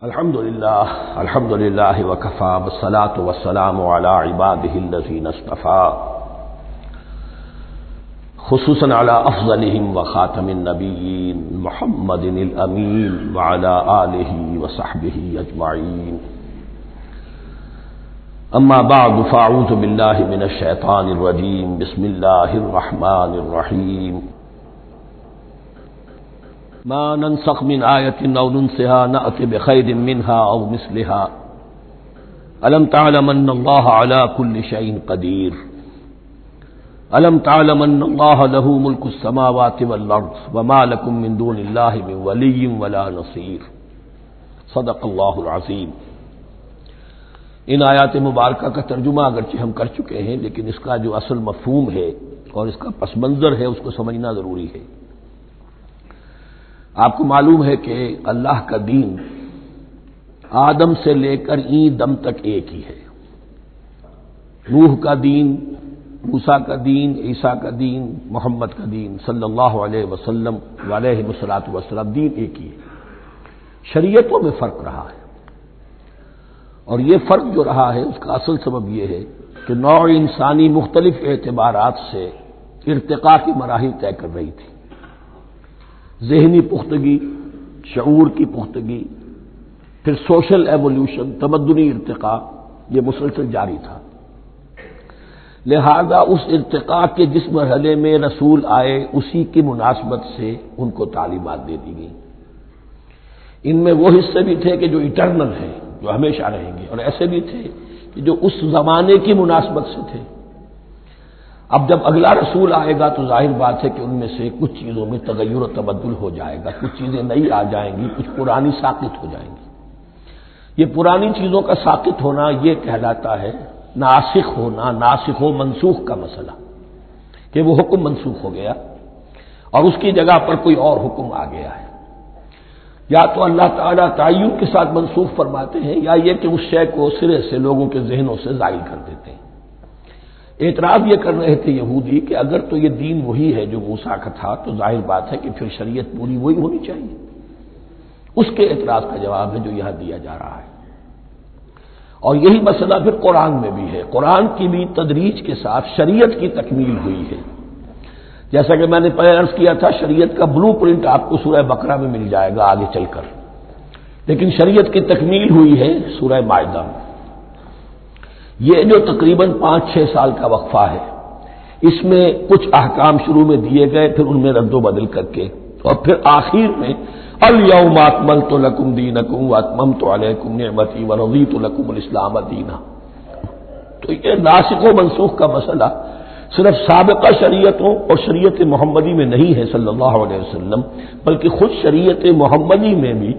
الحمد للہ وکفى والصلاة والسلام على عباده الذین اصطفى خصوصا على افضلهم وخاتم النبیین محمد الامین وعلى آلہ وصحبہ اجمعین اما بعد فاعوذ باللہ من الشیطان الرجیم بسم اللہ الرحمن الرحیم ما ننسخ من آیۃ او ننسها نأت بخیر منها او مثلها الم تعلم ان اللہ علی کل شیء قدیر الم تعلم ان اللہ له ملک السماوات والارض وما لکم من دون اللہ من ولی ولا نصیر صدق اللہ العظیم۔ ان آیات مبارکہ کا ترجمہ اگرچہ ہم کر چکے ہیں، لیکن اس کا جو اصل مفہوم ہے اور اس کا پس منظر ہے اس کو سمجھنا ضروری ہے۔ آپ کو معلوم ہے کہ اللہ کا دین آدم سے لے کر این دم تک ایک ہی ہے۔ نوح کا دین، موسیٰ کا دین، عیسیٰ کا دین، محمد کا دین صلی اللہ علیہ وسلم علیہ والسلام دین ایک ہی ہے۔ شریعتوں میں فرق رہا ہے، اور یہ فرق جو رہا ہے اس کا اصل سبب یہ ہے کہ نوع انسانی مختلف اعتبارات سے ارتقاء کی مراحل طے کر رہی تھی۔ ذہنی پختگی، شعور کی پختگی، پھر سوشل ایولیوشن، تمدنی ارتقاء، یہ مسلسل جاری تھا۔ لہذا اس ارتقاء کے جس مرحلے میں رسول آئے اسی کی مناسبت سے ان کو تعلیمات دے دی گئی۔ ان میں وہ حصے بھی تھے کہ جو ایٹرنل ہیں، جو ہمیشہ رہیں گے، اور ایسے بھی تھے کہ جو اس زمانے کی مناسبت سے تھے۔ اب جب اگلا رسول آئے گا تو ظاہر بات ہے کہ ان میں سے کچھ چیزوں میں تغیر و تبدل ہو جائے گا، کچھ چیزیں نئی آ جائیں گی، کچھ پرانی ساقط ہو جائیں گی۔ یہ پرانی چیزوں کا ساقط ہونا یہ کہلاتا ہے ناسخ ہونا، ناسخ و منسوخ کا مسئلہ، کہ وہ حکم منسوخ ہو گیا اور اس کی جگہ پر کوئی اور حکم آ گیا ہے۔ یا تو اللہ تعالیٰ تعین کے ساتھ منسوخ فرماتے ہیں، یا یہ کہ اس شے کو سرے سے لوگوں کے ذہنوں سے زائل کر دیتے ہیں۔ اعتراض یہ کر رہے تھے یہودی کہ اگر تو یہ دین وہی ہے جو موسیٰ کا تھا تو ظاہر بات ہے کہ پھر شریعت پوری وہی ہونی چاہیے۔ اس کے اعتراض کا جواب ہے جو یہاں دیا جا رہا ہے، اور یہی مسئلہ پھر قرآن میں بھی ہے۔ قرآن کی بھی تدریج کے ساتھ شریعت کی تکمیل ہوئی ہے۔ جیسا کہ میں نے پہلے عرض کیا تھا، شریعت کا بلو پرنٹ آپ کو سورہ بقرہ میں مل جائے گا آگے چل کر، لیکن شریعت کی تکمیل ہوئی ہے سورہ مائدہ میں۔ یہ جو تقریباً 5-6 سال کا وقفہ ہے، اس میں کچھ احکام شروع میں دیے گئے، پھر ان میں رد و بدل کر کے، اور پھر آخر میں الیوم اکملت لکم دینکم واتممت علیکم نعمتی ورضیت لکم الاسلام دینا۔ تو یہ ناسخ و منسوخ کا مسئلہ صرف سابقہ شریعتوں اور شریعت محمدی میں نہیں ہے صلی اللہ علیہ وسلم، بلکہ خود شریعت محمدی میں بھی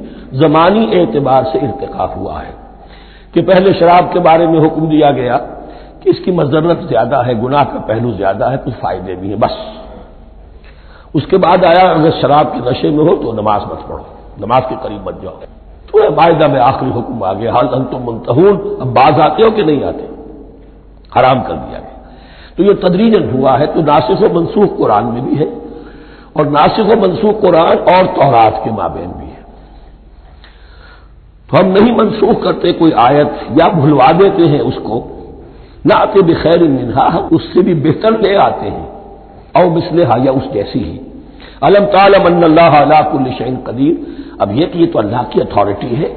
زمانی اعتبار سے ارتقاء ہوا ہے کہ پہلے شراب کے بارے میں حکم دیا گیا کہ اس کی مضرت زیادہ ہے، گناہ کا پہلو زیادہ ہے، کچھ فائدے بھی ہیں بس۔ اس کے بعد آیا اگر شراب کے نشے میں ہو تو نماز مت پڑھو، نماز کے قریب مت جاؤ۔ تو مائدہ میں آخری حکم آ گیا حل انتم منتہون، اب باز آتے ہو کہ نہیں آتے، حرام کر دیا گیا۔ تو یہ تدریجاً ہوا ہے۔ تو ناسخ و منسوخ قرآن میں بھی ہے، اور ناسخ و منسوخ قرآن اور تورات کے مابین بھی ہے۔ تو ہم نہیں منسوخ کرتے کوئی آیت یا بھلوا دیتے ہیں اس کو، نہ آتے بخیر منہا، ہم اس سے بھی بہتر لے آتے ہیں، او مثلہا، یا اس جیسی ہی۔ الم تعلم ان اللہ علی کل شیء قدیر، اب یہ کہ یہ تو اللہ کی اتھارٹی ہے،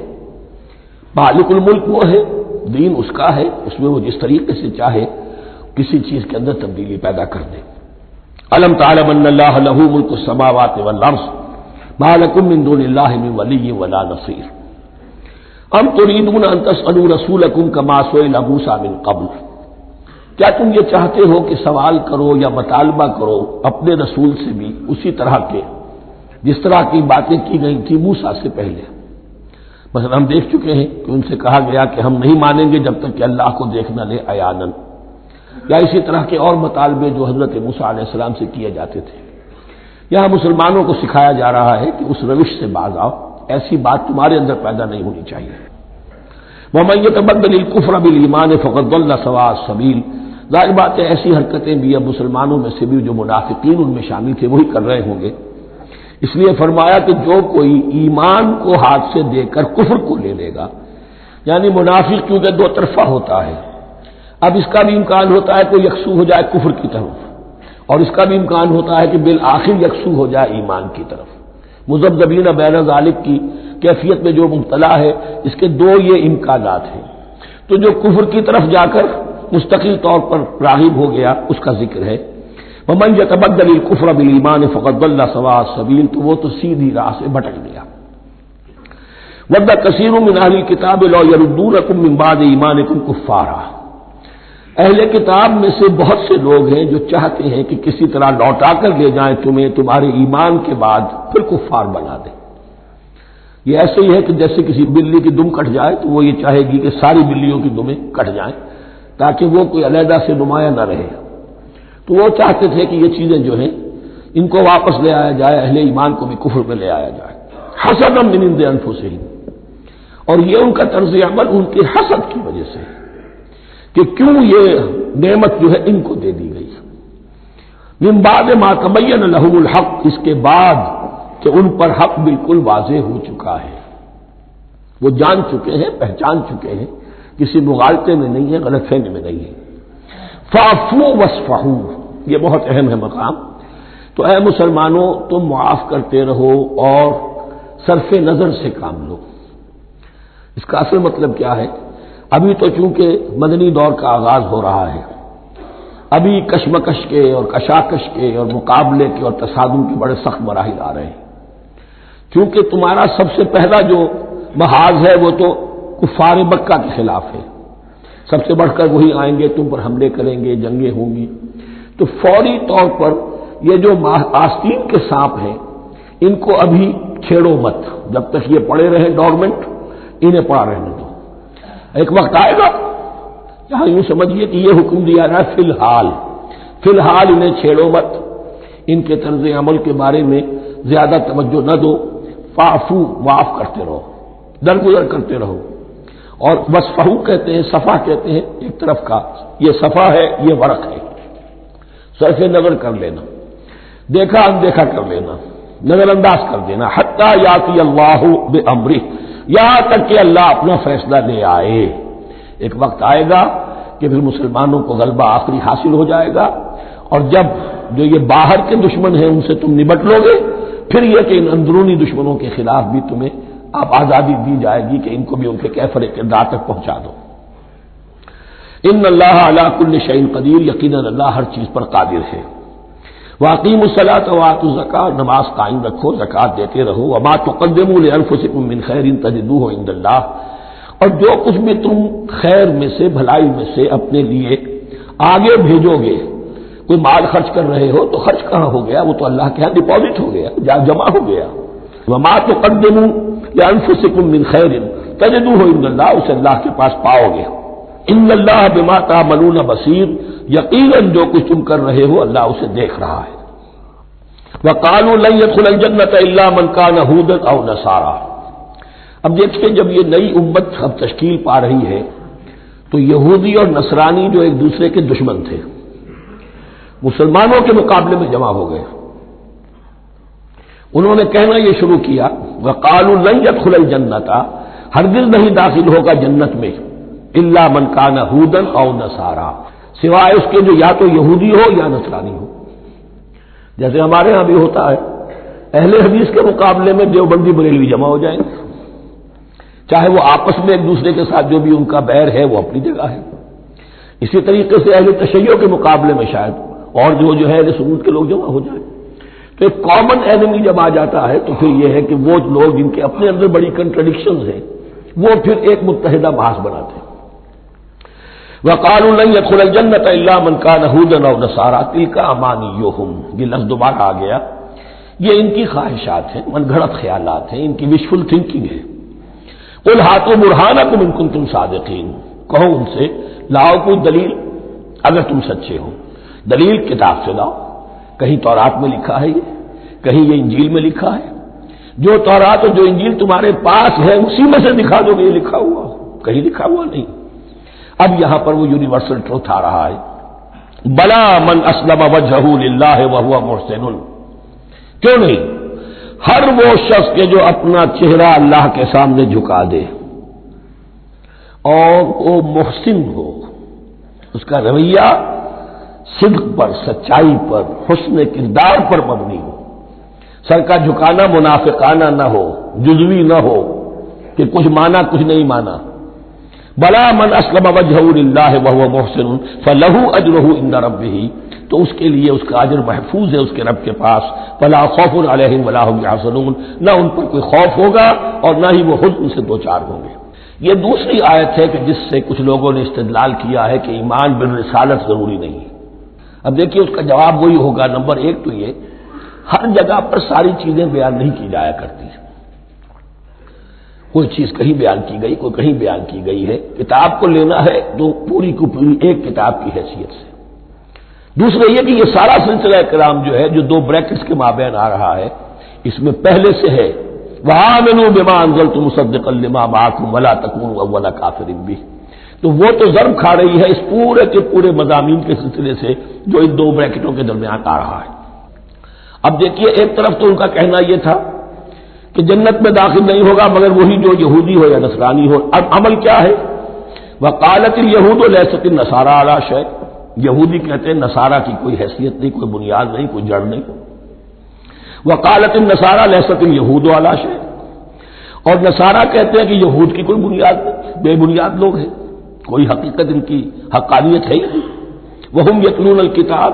مالک الملک وہ ہے، دین اس کا ہے، اس میں وہ جس طریقے سے چاہے کسی چیز کے اندر تبدیلی پیدا کر دے۔ الم تعلم ان اللہ لہ ملک السماوات والارض ما لکم من دون اللہ من ولی ولا نصیر ام تريدون ان تسألوا رسولكم كما سئل موسى من قبل، کیا تم یہ چاہتے ہو کہ سوال کرو یا مطالبہ کرو اپنے رسول سے بھی اسی طرح کے جس طرح کی باتیں کی گئی تھی موسیٰ سے پہلے؟ مثلا ہم دیکھ چکے ہیں کہ ان سے کہا گیا کہ ہم نہیں مانیں گے جب تک کہ اللہ کو دیکھ نہ لے عیاناً، یا اسی طرح کے اور مطالبے جو حضرت موسیٰ علیہ السلام سے کیے جاتے تھے۔ یہاں مسلمانوں کو سکھایا جا رہا ہے کہ اس روش سے باز آؤ، ایسی بات تمہارے اندر پیدا نہیں ہونی چاہیے۔ وَمَن يَتَبَدَّلِ الْكُفْرَ بِالْإِيمَانِ فَقَدْ ضَلَّ سَوَاءَ السَّبِيلِ، ظاہر بات ہے ایسی حرکتیں بھی اب مسلمانوں میں سے بھی جو منافقین ان میں شامل تھے وہی کر رہے ہوں گے اس لیے فرمایا کہ جو کوئی ایمان کو ہاتھ سے دے کر کفر کو لے لے گا، یعنی منافق کیونکہ دو طرفہ ہوتا ہے، اب اس کا بھی امکان ہوتا ہے کہ یکسو ہو جائے کفر کی طرف، اور اس کا بھی امکان ہوتا ہے کہ بالآخر یکسو ہو جائے ایمان کی طرف۔ مذبذبین بین ذالک کی کیفیت میں جو مبتلا ہے، اس کے دو یہ امکانات ہیں۔ تو جو کفر کی طرف جا کر مستقل طور پر راغب ہو گیا اس کا ذکر ہے، ومن یتبدل الکفر بالایمان فقد ضل سواء السبیل، تو وہ تو سیدھی راہ سے بھٹک گیا۔ ود کثیر من اہل الکتاب لو یردونکم من بعد ایمانکم کفارا، اہل کتاب میں سے بہت سے لوگ ہیں جو چاہتے ہیں کہ کسی طرح لوٹا کر لے جائیں تمہیں تمہارے ایمان کے بعد پھر کفار بنا دیں۔ یہ ایسے ہی ہے کہ جیسے کسی بلی کی دم کٹ جائے تو وہ یہ چاہے گی کہ ساری بلیوں کی دمیں کٹ جائیں تاکہ وہ کوئی علیحدہ سے نمایاں نہ رہے۔ تو وہ چاہتے تھے کہ یہ چیزیں جو ہیں ان کو واپس لے آیا جائے، اہل ایمان کو بھی کفر میں لے آیا جائے، حسدا من عند انفسہم، اور یہ ان کا طرز عمل ان کے حسد کی وجہ سے کہ کیوں یہ نعمت جو ہے ان کو دے دی گئی۔ من بعد ما تبین لهم الحق، اس کے بعد کہ ان پر حق بالکل واضح ہو چکا ہے، وہ جان چکے ہیں، پہچان چکے ہیں، کسی مغالطے میں نہیں ہے، غلط فہمی میں نہیں ہے۔ فاعفوا واصفحوا، یہ بہت اہم ہے مقام۔ تو اے مسلمانوں تم معاف کرتے رہو اور صرف نظر سے کام لو۔ اس کا اصل مطلب کیا ہے؟ ابھی تو چونکہ مدنی دور کا آغاز ہو رہا ہے، ابھی کشمکش کے اور کشاکش کے اور مقابلے کے اور تصادم کے بڑے سخت مراحل آ رہے ہیں۔ چونکہ تمہارا سب سے پہلا جو محاذ ہے وہ تو کفار مکہ کے خلاف ہے، سب سے بڑھ کر وہی آئیں گے، تم پر حملے کریں گے، جنگیں ہوں گی، تو فوری طور پر یہ جو آستین کے سانپ ہیں ان کو ابھی چھیڑو مت، جب تک یہ پڑے رہیں ڈورمنٹ، انہیں پڑا رہنے دو۔ ایک وقت آئے گا یہاں یوں سمجھیے کہ یہ حکم دیا رہا ہے فی الحال انہیں چھیڑو مت، ان کے طرز عمل کے بارے میں زیادہ توجہ نہ دو، فاعفو، معاف کرتے رہو، درگزر کرتے رہو۔ اور وصفحو کہتے ہیں، صفح کہتے ہیں ایک طرف کا، یہ صفح ہے، یہ ورق ہے، صرف نظر کر لینا، دیکھا اندیکھا کر لینا، نظر انداز کر دینا، حتی یاتی اللہ بامرہ، یہاں تک کہ اللہ اپنا فیصلہ لے آئے۔ ایک وقت آئے گا کہ پھر مسلمانوں کو غلبہ آخری حاصل ہو جائے گا، اور جب جو یہ باہر کے دشمن ہیں ان سے تم نبٹ لو گے، پھر یہ کہ ان اندرونی دشمنوں کے خلاف بھی تمہیں اب آزادی دی جائے گی کہ ان کو بھی ان کے کیفر کردار تک پہنچا دو۔ ان اللہ علی کل شیء قدیر، یقیناً اللہ ہر چیز پر قادر ہے۔ واقیموا الصلاۃ وآتوا الزکاۃ، نماز قائم رکھو، زکوٰۃ دیتے رہو۔ وما تقدموا لانفسکم من خیر تجدوہ عند اللہ، اور جو کچھ بھی تم خیر میں سے، بھلائی میں سے اپنے لیے آگے بھیجو گے، کوئی مال خرچ کر رہے ہو تو خرچ کہاں ہو گیا؟ وہ تو اللہ کے ہاں ڈپازٹ ہو گیا، جمع ہو گیا۔ وما تقدموا لانفسکم من خیر تجدوہ عند اللہ، اسے اللہ کے پاس پاؤ گے۔ ان اللہ بما تعملون بصیر، یقیناً جو کچھ تم کر رہے ہو اللہ اسے دیکھ رہا ہے۔ وقالوا لن يدخل الجنة الا من كان هودا او نصارى، اب دیکھیے جب یہ نئی امت اب تشکیل پا رہی ہے تو یہودی اور نصرانی جو ایک دوسرے کے دشمن تھے مسلمانوں کے مقابلے میں جمع ہو گئے، انہوں نے کہنا یہ شروع کیا وقالوا لن يدخل الجنة، ہرگز نہیں داخل ہوگا جنت میں، الا من کان ہودا او نصارا، سوائے اس کے جو یا تو یہودی ہو یا نصرانی ہو۔ جیسے ہمارے ہاں بھی ہوتا ہے، اہل حدیث کے مقابلے میں دیوبندی بریلوی جمع ہو جائیں گے، چاہے وہ آپس میں ایک دوسرے کے ساتھ جو بھی ان کا بیر ہے وہ اپنی جگہ ہے۔ اسی طریقے سے اہل تشیع کے مقابلے میں شاید اور جو ہے اہل سنت کے لوگ جمع ہو جائیں۔ تو ایک کامن اینمی جب آ جاتا ہے تو پھر یہ ہے کہ وہ لوگ جن کے اپنے اندر بڑی کنٹرڈکشنز ہیں وہ پھر ایک متحدہ محاذ بناتے ہیں۔ وقالوا لن يدخل الجنة الا من كان هودا او نصارى تلك امانيهم، یہ لفظ دوبارہ آ گیا، یہ ان کی خواہشات ہیں، من گھڑت خیالات ہیں، ان کی وشفل تھنکنگ ہے۔ قل هاتوا برهانكم ان كنتم صادقين، کہو ان سے لاؤ کوئی دلیل اگر تم سچے ہو، دلیل کتاب سے لاؤ، کہیں تورات میں لکھا ہے یہ، کہیں یہ انجیل میں لکھا ہے، جو تورات اور جو انجیل تمہارے پاس ہے اسی میں سے دکھا دو کہ یہ لکھا ہوا، کہیں لکھا ہوا نہیں۔ اب یہاں پر وہ یونیورسل ٹروتھ آ رہا ہے، بلا من اسلم وجهه للہ وهو محسن، کیوں نہیں؟ ہر وہ شخص کے جو اپنا چہرہ اللہ کے سامنے جھکا دے اور وہ محسن ہو، اس کا رویہ صدق پر، سچائی پر، حسن کردار پر مبنی ہو، سر کا جھکانا منافقانہ نہ ہو، جزوی نہ ہو کہ کچھ مانا کچھ نہیں مانا۔ بلا من اسلم وجهه لله وهو محسن فله اجره عند ربه، تو اس کے لیے اس کا اجر محفوظ ہے اس کے رب کے پاس۔ فلا خوف علیہم ولا هم يحزنون، نہ ان پر کوئی خوف ہوگا اور نہ ہی وہ حزن سے دوچار ہوں گے۔ یہ دوسری آیت ہے کہ جس سے کچھ لوگوں نے استدلال کیا ہے کہ ایمان بالرسالت ضروری نہیں ہے۔ اب دیکھیے اس کا جواب وہی ہوگا، نمبر ایک تو یہ ہر جگہ پر ساری چیزیں بیان نہیں کی جایا کرتی، کوئی چیز کہیں بیان کی گئی، کوئی کہیں بیان کی گئی ہے۔ کتاب کو لینا ہے تو پوری کو پوری ایک کتاب کی حیثیت سے۔ دوسرا یہ کہ یہ سارا سلسلہ کرام جو ہے، جو دو بریکٹس کے مابین آ رہا ہے، اس میں پہلے سے ہے وَآمِنُوا بِمَا أَنزَلْتُ مُصَدِّقًا لِمَا مَعَكُمْ وَلَا تَكُونُوا أَوَّلَ كَافِرٍ بِهِ، تو وہ تو ضرب کھا رہی ہے اس پورے کے پورے مضامین کے سلسلے سے جو ان دو بریکٹوں کے درمیان آ رہا ہے۔ اب دیکھیے ایک طرف تو ان کا کہنا یہ تھا کہ جنت میں داخل نہیں ہوگا مگر وہی جو یہودی ہو یا نصرانی ہو۔ اب عمل کیا ہے؟ وقالت اليهود ليست النصارى على شيء، یہودی کہتے ہیں نصارہ کی کوئی حیثیت نہیں، کوئی بنیاد نہیں، کوئی جڑ نہیں۔ وقالت النصارى ليست اليهود على شيء، اور نصارہ کہتے ہیں کہ یہود کی کوئی بنیاد نہیں، بے بنیاد لوگ ہیں، کوئی حقیقت ان کی حقانیت ہے ہی نہیں۔ وهم يتلون الكتاب،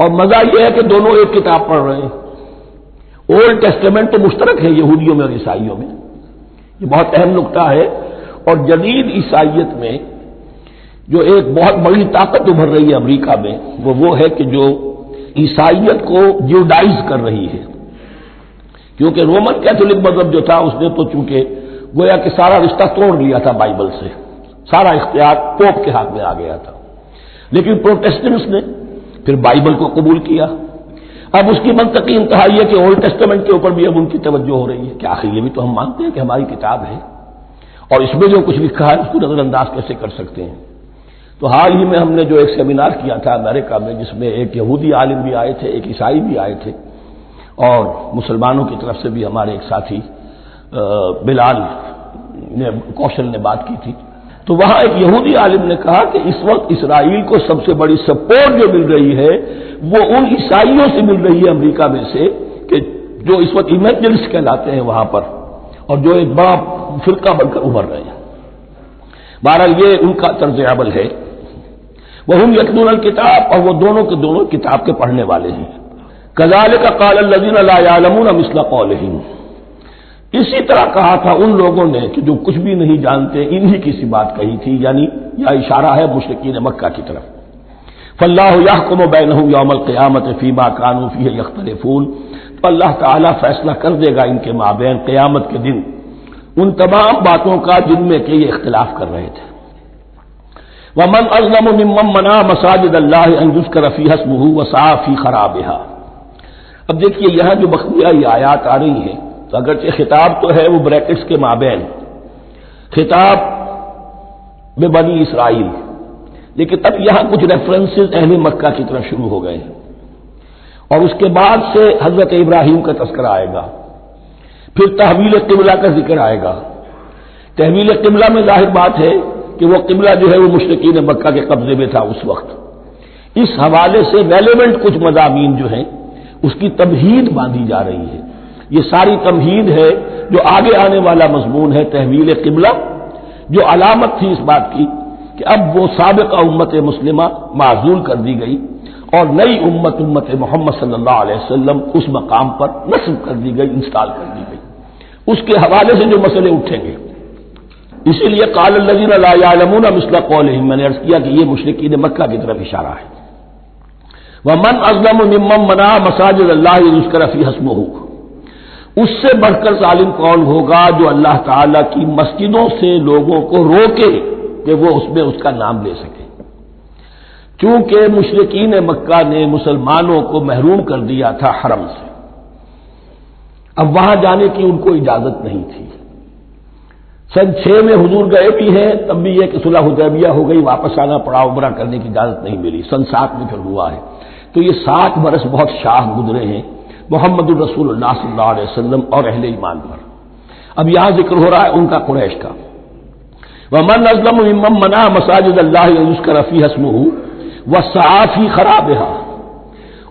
اور مزہ یہ ہے کہ دونوں ایک کتاب پڑھ رہے ہیں۔ اولڈ ٹیسٹمنٹ تو مشترک ہے یہودیوں میں اور عیسائیوں میں، یہ بہت اہم نقطہ ہے۔ اور جدید عیسائیت میں جو ایک بہت بڑی طاقت ابھر رہی ہے امریکہ میں، وہ ہے کہ جو عیسائیت کو جیوڈائز کر رہی ہے، کیونکہ رومن کیتھولک مذہب جو تھا اس نے تو چونکہ گویا کہ سارا رشتہ توڑ لیا تھا بائبل سے، سارا اختیار پوپ کے ہاتھ میں آ گیا تھا، لیکن پروٹیسٹنٹس نے پھر بائبل کو قبول کیا۔ اب اس کی منطقی انتہا یہ کہ اولڈ ٹیسٹمنٹ کے اوپر بھی اب ان کی توجہ ہو رہی ہے کہ آخر یہ بھی تو ہم مانتے ہیں کہ ہماری کتاب ہے اور اس میں جو کچھ لکھا ہے اس کو نظر انداز کیسے کر سکتے ہیں۔ تو حال ہی میں ہم نے جو ایک سیمینار کیا تھا امریکہ میں، جس میں ایک یہودی عالم بھی آئے تھے، ایک عیسائی بھی آئے تھے، اور مسلمانوں کی طرف سے بھی ہمارے ایک ساتھی بلال کوشل نے بات کی تھی، تو وہاں ایک یہودی عالم نے کہا کہ اس وقت اسرائیل کو سب سے بڑی سپورٹ جو مل رہی ہے وہ ان عیسائیوں سے مل رہی ہے امریکہ میں سے، کہ جو اس وقت ایونجلسٹ کہلاتے ہیں وہاں پر، اور جو ایک بڑا فرقہ بن کر ابھر رہے ہیں۔ بہرحال یہ ان کا طرز عمل ہے۔ وَهُمْ يَتْلُونَ الْكِتَابَ، اور وہ دونوں کے دونوں کتاب کے پڑھنے والے ہیں۔ كَذَلِكَ قَالَ الَّذِينَ لَا يَعْلَمُونَ مِثْلَ قَوْلِهِمْ، اسی طرح کہا تھا ان لوگوں نے کہ جو کچھ بھی نہیں جانتے انہی کی سی بات کہی تھی، یعنی یہ اشارہ ہے مشرکین مکہ کی طرف۔ فاللہ یحکم بینہم یوم القیامۃ فیما کانوا فیہ یختلفون، تو اللہ تعالیٰ فیصلہ کر دے گا ان کے مابین قیامت کے دن ان تمام باتوں کا جن میں کہ یہ اختلاف کر رہے تھے۔ ومن اظلم ممن منع مساجد اللہ ان یذکر فیہا اسمہ وسعی فی خرابہا۔ اب دیکھیے یہاں جو بقیہ یہ آیات آ رہی ہیں، تو اگرچہ خطاب تو ہے وہ بریکٹس کے مابین، خطاب میں بنی اسرائیل، لیکن اب یہاں کچھ ریفرنسز اہل مکہ کی طرف شروع ہو گئے ہیں، اور اس کے بعد سے حضرت ابراہیم کا تذکرہ آئے گا، پھر تحویل قبلہ کا ذکر آئے گا۔ تحویل قبلہ میں ظاہر بات ہے کہ وہ قبلہ جو ہے وہ مشرکین مکہ کے قبضے میں تھا اس وقت، اس حوالے سے ریلیونٹ کچھ مضامین جو ہیں اس کی تمہید باندھی جا رہی ہے۔ یہ ساری تمہید ہے جو آگے آنے والا مضمون ہے تحویل قبلہ، جو علامت تھی اس بات کی کہ اب وہ سابقہ امت مسلمہ معزول کر دی گئی اور نئی امت محمد صلی اللہ علیہ وسلم اس مقام پر نصب کر دی گئی، انسٹال کر دی گئی۔ اس کے حوالے سے جو مسئلے اٹھیں گے، اسی لیے قال الذین لا یعلمون مثل قولہم، میں نے عرض کیا کہ یہ مشرکین مکہ کی طرف اشارہ ہے۔ ومن اظلم ممن منع مساجد اللہ یذکر فیہا اسمہ، اس سے بڑھ کر ظالم کون ہوگا جو اللہ تعالی کی مسجدوں سے لوگوں کو روکے کہ وہ اس میں اس کا نام لے سکے، چونکہ مشرکین مکہ نے مسلمانوں کو محروم کر دیا تھا حرم سے، اب وہاں جانے کی ان کو اجازت نہیں تھی۔ سن 6 میں حضور گئے بھی ہیں، تب بھی یہ کہ صلح حدیبیہ ہو گئی، واپس آنا پڑا، عمرہ کرنے کی اجازت نہیں ملی، سن 7 میں پھر ہوا ہے، تو یہ 7 برس بہت شاہ گزرے ہیں۔ محمد الرسول اللہ صلی اللہ علیہ وسلم اور اہل ایمان پر۔ اب یہاں ذکر ہو رہا ہے ان کا، قریش کا۔ وَمَنْ أَظْلَمُ مِمَّنْ مَنَعَ مَسَاجِدَ اللَّهِ أَن يُذْكَرَ فِيهَا اسْمُهُ وَسَعَىٰ فِي خَرَابِهَا،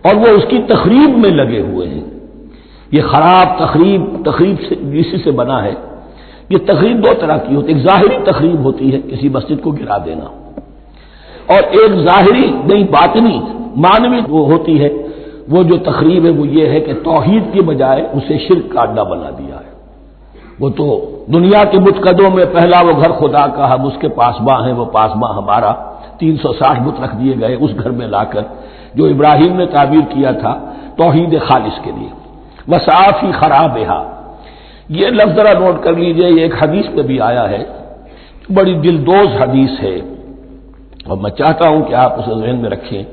اور وہ اس کی تخریب میں لگے ہوئے ہیں۔ یہ خراب تخریب سے اسی سے بنا ہے۔ یہ تخریب دو طرح کی ہوتی ہے، ایک ظاہری تخریب ہوتی ہے کسی مسجد کو گرا دینا، اور ایک ظاہری نہیں باطنی معنوی وہ ہوتی ہے۔ وہ جو تخریب ہے وہ یہ ہے کہ توحید کی بجائے اسے شرک کا اڈا بنا دیا ہے۔ وہ تو دنیا کے متقدوں میں پہلا وہ گھر خدا کا، ہم اس کے پاسباں ہیں، وہ پاسباں ہمارا، 360 بت رکھ دیے گئے اس گھر میں لا کر، جو ابراہیم نے تعبیر کیا تھا توحید خالص کے لیے۔ وسعیٰ فی خرابہا، یہ لفظ ذرا نوٹ کر لیجئے، یہ ایک حدیث میں بھی آیا ہے، بڑی دلدوز حدیث ہے، اور میں چاہتا ہوں کہ آپ اسے ذہن میں رکھیں۔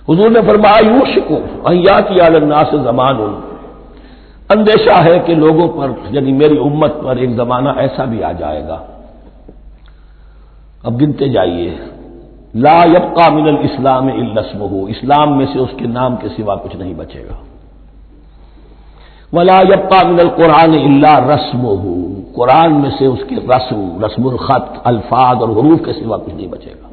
حضور نے فرمایا یوشک ان یاتی علی الناس زمان، اندیشہ ہے کہ لوگوں پر یعنی میری امت پر ایک زمانہ ایسا بھی آ جائے گا، اب گنتے جائیے، لا یبقى من الاسلام الا اسمہ، اسلام میں سے اس کے نام کے سوا کچھ نہیں بچے گا، ولا یبقى من القرآن الا رسمہ، قرآن میں سے اس کے رسم الخط، الفاظ اور حروف کے سوا کچھ نہیں بچے گا،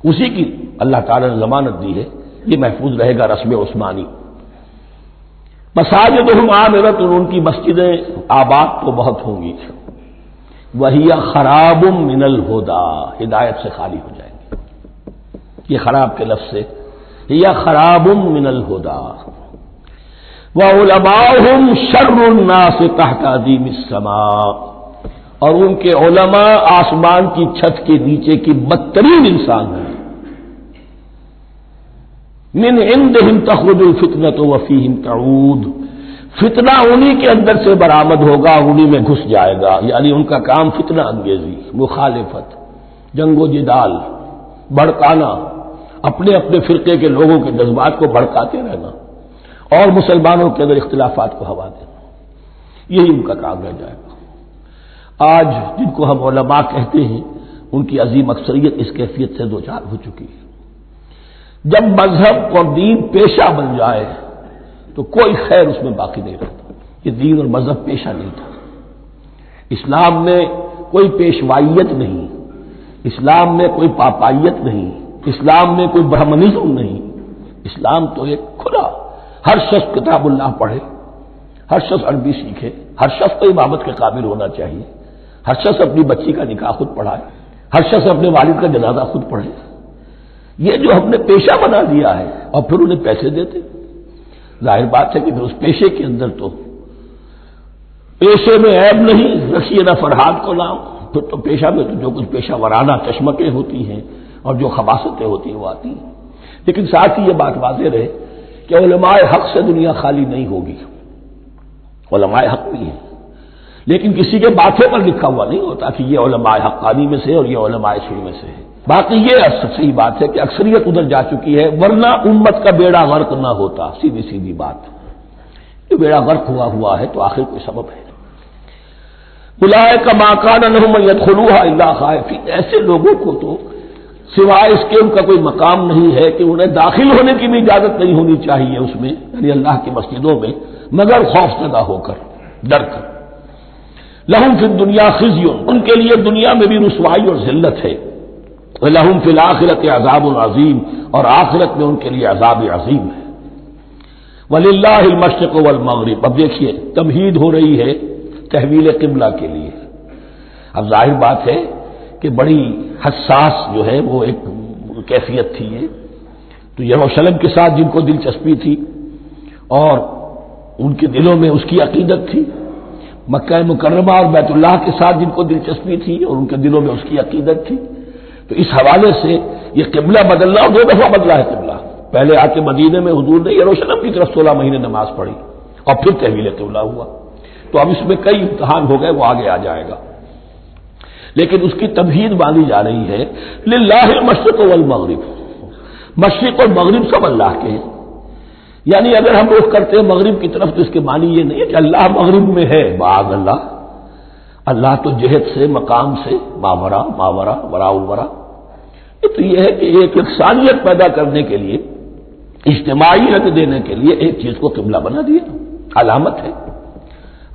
اسی کی اللہ تعالی نے ضمانت دی ہے، یہ محفوظ رہے گا رسم عثمانی۔ مساجدہم عامرۃ، ان کی مسجدیں آباد تو بہت ہوں گی، وہی خراب من الہدی، ہدایت سے خالی ہو جائیں گے، یہ خراب کے لفظ سے، ہی خراب من الہدی، وعلماؤہم شر الناس تحت عظیم السماء، اور ان کے علماء آسمان کی چھت کے نیچے کی بدترین انسان ہیں، من عندہم تخرج الفتنۃ وفیہم تعود، فتنہ انہی کے اندر سے برآمد ہوگا، انہی میں گھس جائے گا، یعنی ان کا کام فتنہ انگیزی، مخالفت، جنگ و جدال، بھڑکانا، اپنے اپنے فرقے کے لوگوں کے جذبات کو بھڑکاتے رہنا اور مسلمانوں کے اندر اختلافات کو ہوا دینا، یہی ان کا کام رہ جائے گا۔ آج جن کو ہم علماء کہتے ہیں ان کی عظیم اکثریت اس کیفیت سے دوچار ہو چکی ہے۔ جب مذہب اور دین پیشہ بن جائے تو کوئی خیر اس میں باقی نہیں رہتا، یہ دین اور مذہب پیشہ نہیں تھا، اسلام میں کوئی پیشوائیت نہیں، اسلام میں کوئی پاپائیت نہیں، اسلام میں کوئی برہمنزم نہیں، اسلام تو ایک کھلا، ہر شخص کتاب اللہ پڑھے، ہر شخص عربی سیکھے، ہر شخص کو امامت کے قابل ہونا چاہیے، ہر شخص اپنی بچی کا نکاح خود پڑھائے، ہر شخص اپنے والد کا جنازہ خود پڑھے، یہ جو ہم نے پیشہ بنا دیا ہے اور پھر انہیں پیسے دیتے، ظاہر بات ہے کہ پھر اس پیشے کے اندر تو پیشے میں عیب نہیں، رکھیے نہ فرہاد کو نام، پھر تو پیشہ میں تو جو کچھ پیشہ ورانہ چشمکیں ہوتی ہیں اور جو خباثتیں ہوتی ہیں وہ آتی ہیں۔ لیکن ساتھ ہی یہ بات واضح رہے کہ علماء حق سے دنیا خالی نہیں ہوگی، علماء حق بھی ہیں، لیکن کسی کے ماتھے پر لکھا ہوا نہیں ہوتا کہ یہ علماء حقانی میں سے اور یہ علماء سوء میں سے ہے۔ باقی یہ صحیح بات ہے کہ اکثریت ادھر جا چکی ہے، ورنہ امت کا بیڑا غرق نہ ہوتا، سیدھی بات، یہ بیڑا غرق ہوا ہے تو آخر کوئی سبب ہے۔ اولئک ما کان لهم ان يدخلوها الا خائفین، ایسے لوگوں کو تو سوائے اس کے ان کا کوئی مقام نہیں ہے کہ انہیں داخل ہونے کی بھی اجازت نہیں ہونی چاہیے اس میں، یعنی اللہ کی مسجدوں میں، مگر خوف زدہ ہو کر، ڈر کر۔ لہم فی الدنیا خزی، ان کے لیے دنیا میں بھی رسوائی اور ذلت ہے، وَلَهُمْ فِي الْآخِرَةِ عَذَابٌ عَظِيمٌ، اور آخرت میں ان کے لیے عذاب عظیم ہے۔ وَلِلَّهِ الْمَشْرِقُ وَالْمَغْرِبُ، اب دیکھیے تمہید ہو رہی ہے تحویل قبلہ کے لیے۔ اب ظاہر بات ہے کہ بڑی حساس جو ہے وہ ایک کیفیت تھی یہ، تو یروشلم کے ساتھ جن کو دلچسپی تھی اور ان کے دلوں میں اس کی عقیدت تھی، مکہ مکرمہ اور بیت اللہ کے ساتھ جن کو دلچسپی تھی اور ان کے دلوں میں اس کی عقیدت تھی، تو اس حوالے سے یہ قبلہ بدلنا، اور 2 دفعہ بدلا ہے قبلہ، پہلے آ کے مدینے میں حضور نے یروشلم کی طرف 16 مہینے نماز پڑھی اور پھر تحویل قبلہ ہوا، تو اب اس میں کئی امتحان ہو گئے، وہ آگے آ جائے گا، لیکن اس کی تمہید باندھی جا رہی ہے۔ للہ المشرق والمغرب، مشرق اور مغرب سب اللہ کے ہیں، یعنی اگر ہم رخ کرتے ہیں مغرب کی طرف تو اس کے معنی یہ نہیں ہے کہ اللہ مغرب میں ہے، معاذ اللہ، اللہ تو جہت سے، مقام سے، ماورا وراء الورا، تو یہ ہے کہ ایک یکسانیت پیدا کرنے کے لیے اجتماعی رنگ دینے کے لیے ایک چیز کو قبلہ بنا دیا، علامت ہے۔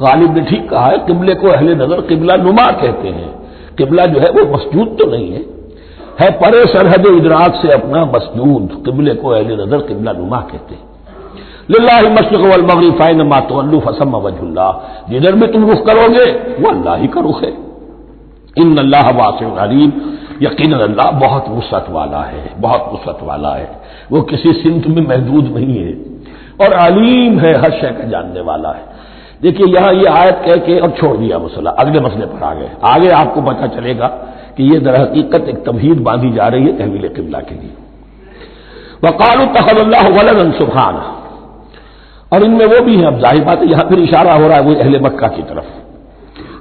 غالب نے ٹھیک کہا ہے، قبلے کو اہل نظر قبلہ نما کہتے ہیں۔ قبلہ جو ہے وہ مسجود تو نہیں ہے پرے سرحد ادراک سے اپنا مسجود، قبلے کو اہل نظر قبلہ نما کہتے ہیں۔ للہ المشرق والمغرب فینما تولوا فثم وجہ اللہ، جدھر بھی تم رخ کرو گے وہ اللہ ہی کا رخ ہے۔ ان اللہ واسع علیم، یقینا اللہ بہت وسعت والا ہے، بہت وسعت والا ہے، وہ کسی سمت میں محدود نہیں ہے، اور علیم ہے، ہر شے کا جاننے والا ہے۔ دیکھیے یہاں یہ آیت کہہ کے اور چھوڑ دیا مسئلہ، اگلے مسئلے پر آگے آپ کو پتہ چلے گا کہ یہ در حقیقت ایک تمہید باندھی جا رہی ہے تحویل قبلہ کے لیے۔ وقالوا اتخذ اللہ ولدا سبحانہ، اور ان میں وہ بھی ہیں، اب ظاہر بات ہے یہاں پھر اشارہ ہو رہا ہے وہ اہل مکہ کی طرف،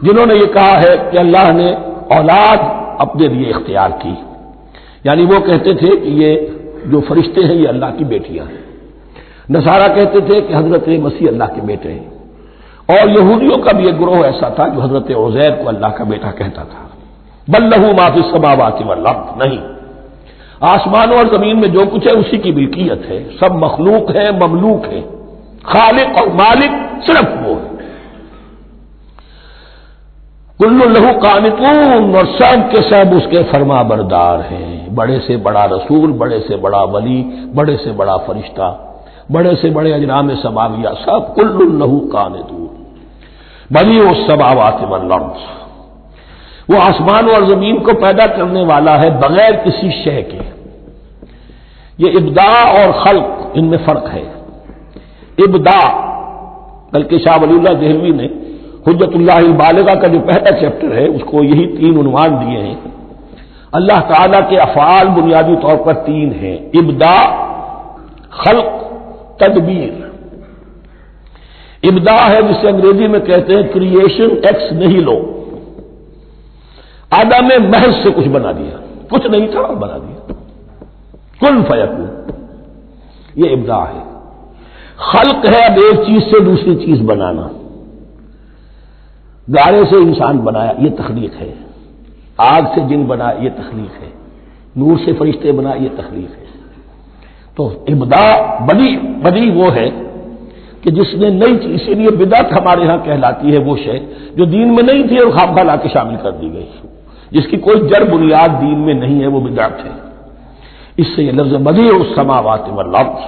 جنہوں نے یہ کہا ہے کہ اللہ نے اولاد اپنے لیے اختیار کی، یعنی وہ کہتے تھے کہ یہ جو فرشتے ہیں یہ اللہ کی بیٹیاں ہیں، نصارہ کہتے تھے کہ حضرت مسیح اللہ کے بیٹے ہیں، اور یہودیوں کا بھی ایک گروہ ایسا تھا جو حضرت عزیر کو اللہ کا بیٹا کہتا تھا۔ بل لہ ما فی السماوات والارض، نہیں، آسمانوں اور زمین میں جو کچھ ہے اسی کی ملکیت ہے، سب مخلوق ہے، مملوک ہے، خالق اور مالک صرف وہ ہے۔ کل لہ قانتون، اور سب کے سب اس کے فرما بردار ہیں، بڑے سے بڑا رسول، بڑے سے بڑا ولی، بڑے سے بڑا فرشتہ، بڑے سے بڑے اجرام سماویہ، سب کل لہ قانتون بدیع السماوات والارض، وہ آسمان اور زمین کو پیدا کرنے والا ہے بغیر کسی شے کے۔ یہ ابداع اور خلق ان میں فرق ہے۔ ابداع، بلکہ شاہ ولی اللہ دہلوی نے حجت اللہ البالغہ کا جو پہلا چیپٹر ہے اس کو یہی 3 عنوان دیے ہیں۔ اللہ تعالیٰ کے افعال بنیادی طور پر 3 ہیں، ابداع، خلق، تدبیر۔ ابداع ہے جسے انگریزی میں کہتے ہیں کریشن ایکس نہیلو، آدم میں محض سے کچھ بنا دیا، کچھ نہیں تھا اور بنا دیا، کن فیکون، یہ ابداع ہے۔ خلق ہے اب ایک چیز سے دوسری چیز بنانا، گارے سے انسان بنایا، یہ تخلیق ہے، آگ سے جن بنایا، یہ تخلیق ہے، نور سے فرشتے بنایا، یہ تخلیق ہے۔ تو ابداع بدیع وہ ہے کہ جس نے نئی چیز، اسی لیے بدعت ہمارے ہاں کہلاتی ہے وہ شے جو دین میں نہیں تھی اور خواہ لا کے شامل کر دی گئی، جس کی کوئی جڑ بنیاد دین میں نہیں ہے، وہ بدعت ہے۔ اس سے یہ لفظ بدیع السماوات والارض،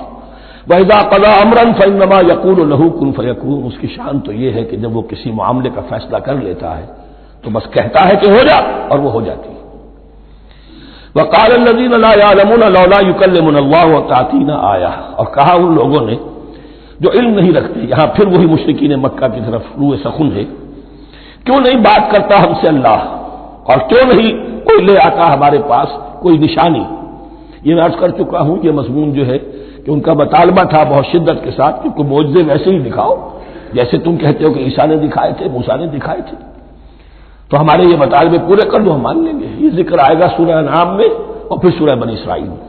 وَإِذَا قَضَىٰ أَمْرًا فَإِنَّمَا يَقُولُ لَهُ كُن فَيَكُونُ، اس کی شان تو یہ ہے کہ جب وہ کسی معاملے کا فیصلہ کر لیتا ہے تو بس کہتا ہے کہ ہو جا، اور وہ ہو جاتی ہے۔ وَقَالَ الَّذِينَ لَا يَعْلَمُونَ لَوْلَا يُكَلِّمُنَا اللَّهُ وَتَأْتِينَا آیَةٌ، اور کہا ان لوگوں نے جو علم نہیں رکھتے، یہاں پھر وہی مشرکین مکہ کی طرف روئے سخن ہے، کیوں نہیں بات کرتا ہم سے اللہ، اور کیوں نہیں کوئی لے آتا ہمارے پاس کوئی نشانی۔ یہ میں عرض کر چکا ہوں، یہ مضمون جو ہے کہ ان کا مطالبہ تھا بہت شدت کے ساتھ کہ کوئی معجزے ویسے ہی دکھاؤ جیسے تم کہتے ہو کہ عیسیٰ نے دکھائے تھے، موسیٰ نے دکھائے تھے، تو ہمارے یہ مطالبے پورے کر دو، ہم مان لیں گے۔ یہ ذکر آئے گا سورہ انعام میں اور پھر سورہ بنی اسرائیل میں۔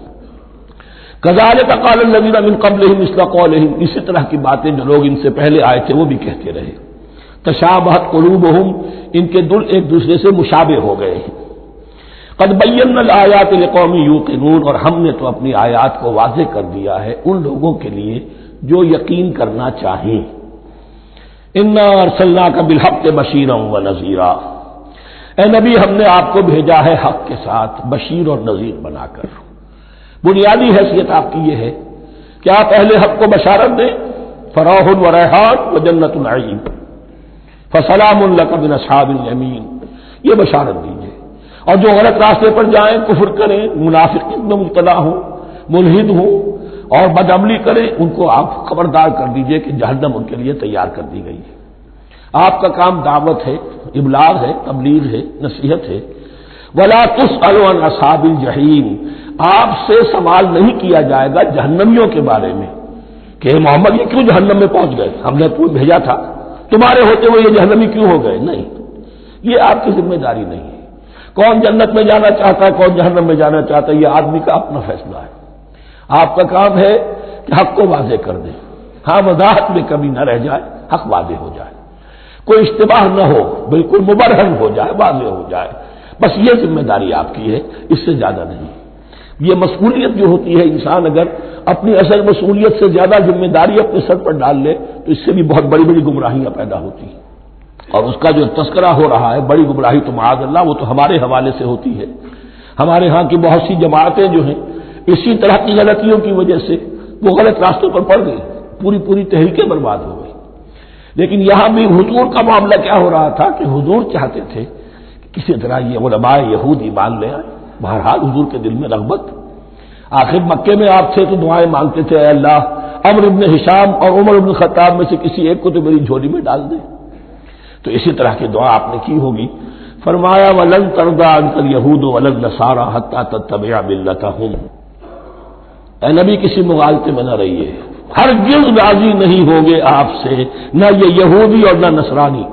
کذالک قال الذین من قبلہم مثل قولہم، اسی طرح کی باتیں جو لوگ ان سے پہلے آئے تھے وہ بھی کہتے رہے۔ تشابہت قلوبہم، ان کے دل ایک دوسرے سے مشابہ ہو گئے ہیں۔ قد بینا الآیات لقوم یوقنون، اور ہم نے تو اپنی آیات کو واضح کر دیا ہے ان لوگوں کے لیے جو یقین کرنا چاہیں۔ انا ارسلناک بالحق بشیرا ونذیرا، اے نبی ہم نے آپ کو بھیجا ہے حق کے ساتھ بشیر اور نذیر بنا کر۔ بنیادی حیثیت آپ کی یہ ہے کہ آپ اہل حق کو بشارت دیں، فراح و ریحان و جنت نعیم، فسلام لک من اصحاب الیمین، یہ بشارت دیجیے۔ اور جو غلط راستے پر جائیں، کفر کریں، منافقین میں مبتلا ہوں، ملحد ہوں اور بدعملی کریں، ان کو آپ خبردار کر دیجئے کہ جہنم ان کے لیے تیار کر دی گئی ہے۔ آپ کا کام دعوت ہے، ابلاغ ہے، تبلیغ ہے، نصیحت ہے۔ وَلَا تُسْأَلُ عَنْ أَصْحَابِ الْجَحِيمِ، آپ سے سوال نہیں کیا جائے گا جہنمیوں کے بارے میں کہ محمد یہ کیوں جہنم میں پہنچ گئے، ہم نے تمہیں بھیجا تھا، تمہارے ہوتے ہوئے یہ جہنمی کیوں ہو گئے، نہیں، یہ آپ کی ذمہ داری نہیں ہے۔ کون جنت میں جانا چاہتا ہے، کون جہنم میں جانا چاہتا ہے، یہ آدمی کا اپنا فیصلہ ہے۔ آپ کا کام ہے کہ حق کو واضح کر دیں، ہاں وضاحت میں کمی نہ رہ جائے، حق واضح ہو جائے، کوئی اشتباہ نہ ہو، بالکل مبرہن ہو جائے، واضح ہو جائے، بس یہ ذمہ داری آپ کی ہے، اس سے زیادہ نہیں۔ یہ مسئولیت جو ہوتی ہے، انسان اگر اپنی اصل مسئولیت سے زیادہ ذمہ داری اپنے سر پر ڈال لے تو اس سے بھی بہت بڑی بڑی گمراہیاں پیدا ہوتی ہیں، اور اس کا جو تذکرہ ہو رہا ہے بڑی گمراہی تو معاذ اللہ وہ تو ہمارے حوالے سے ہوتی ہے۔ ہمارے ہاں کی بہت سی جماعتیں جو ہیں اسی طرح کی غلطیوں کی وجہ سے وہ غلط راستوں پر پڑ گئی، پوری تحریکیں برباد ہو گئی۔ لیکن یہاں بھی حضور کا معاملہ کیا ہو رہا تھا کہ حضور چاہتے تھے کہ کسی طرح یہ علماء یہود ایمان لے آئے، بہرحال حضور کے دل میں رغبت، آخر مکے میں آپ تھے تو دعائیں مانگتے تھے، اے اللہ عمرو بن ہشام اور عمر بن خطاب میں سے کسی ایک کو تو میری جھولی میں ڈال دے، تو اسی طرح کی دعا آپ نے کی ہوگی۔ فرمایا وَلَن تَرْضَىٰ عَنكَ الْيَهُودُ وَلَا النَّصَارَىٰ حَتَّىٰ تَتَّبِعَ مِلَّتَهُمْ، اے نبی کسی مغالطے میں نہ رہیے، ہرگز راضی نہیں ہوں گے آپ سے نہ یہ یہودی اور نہ نصرانی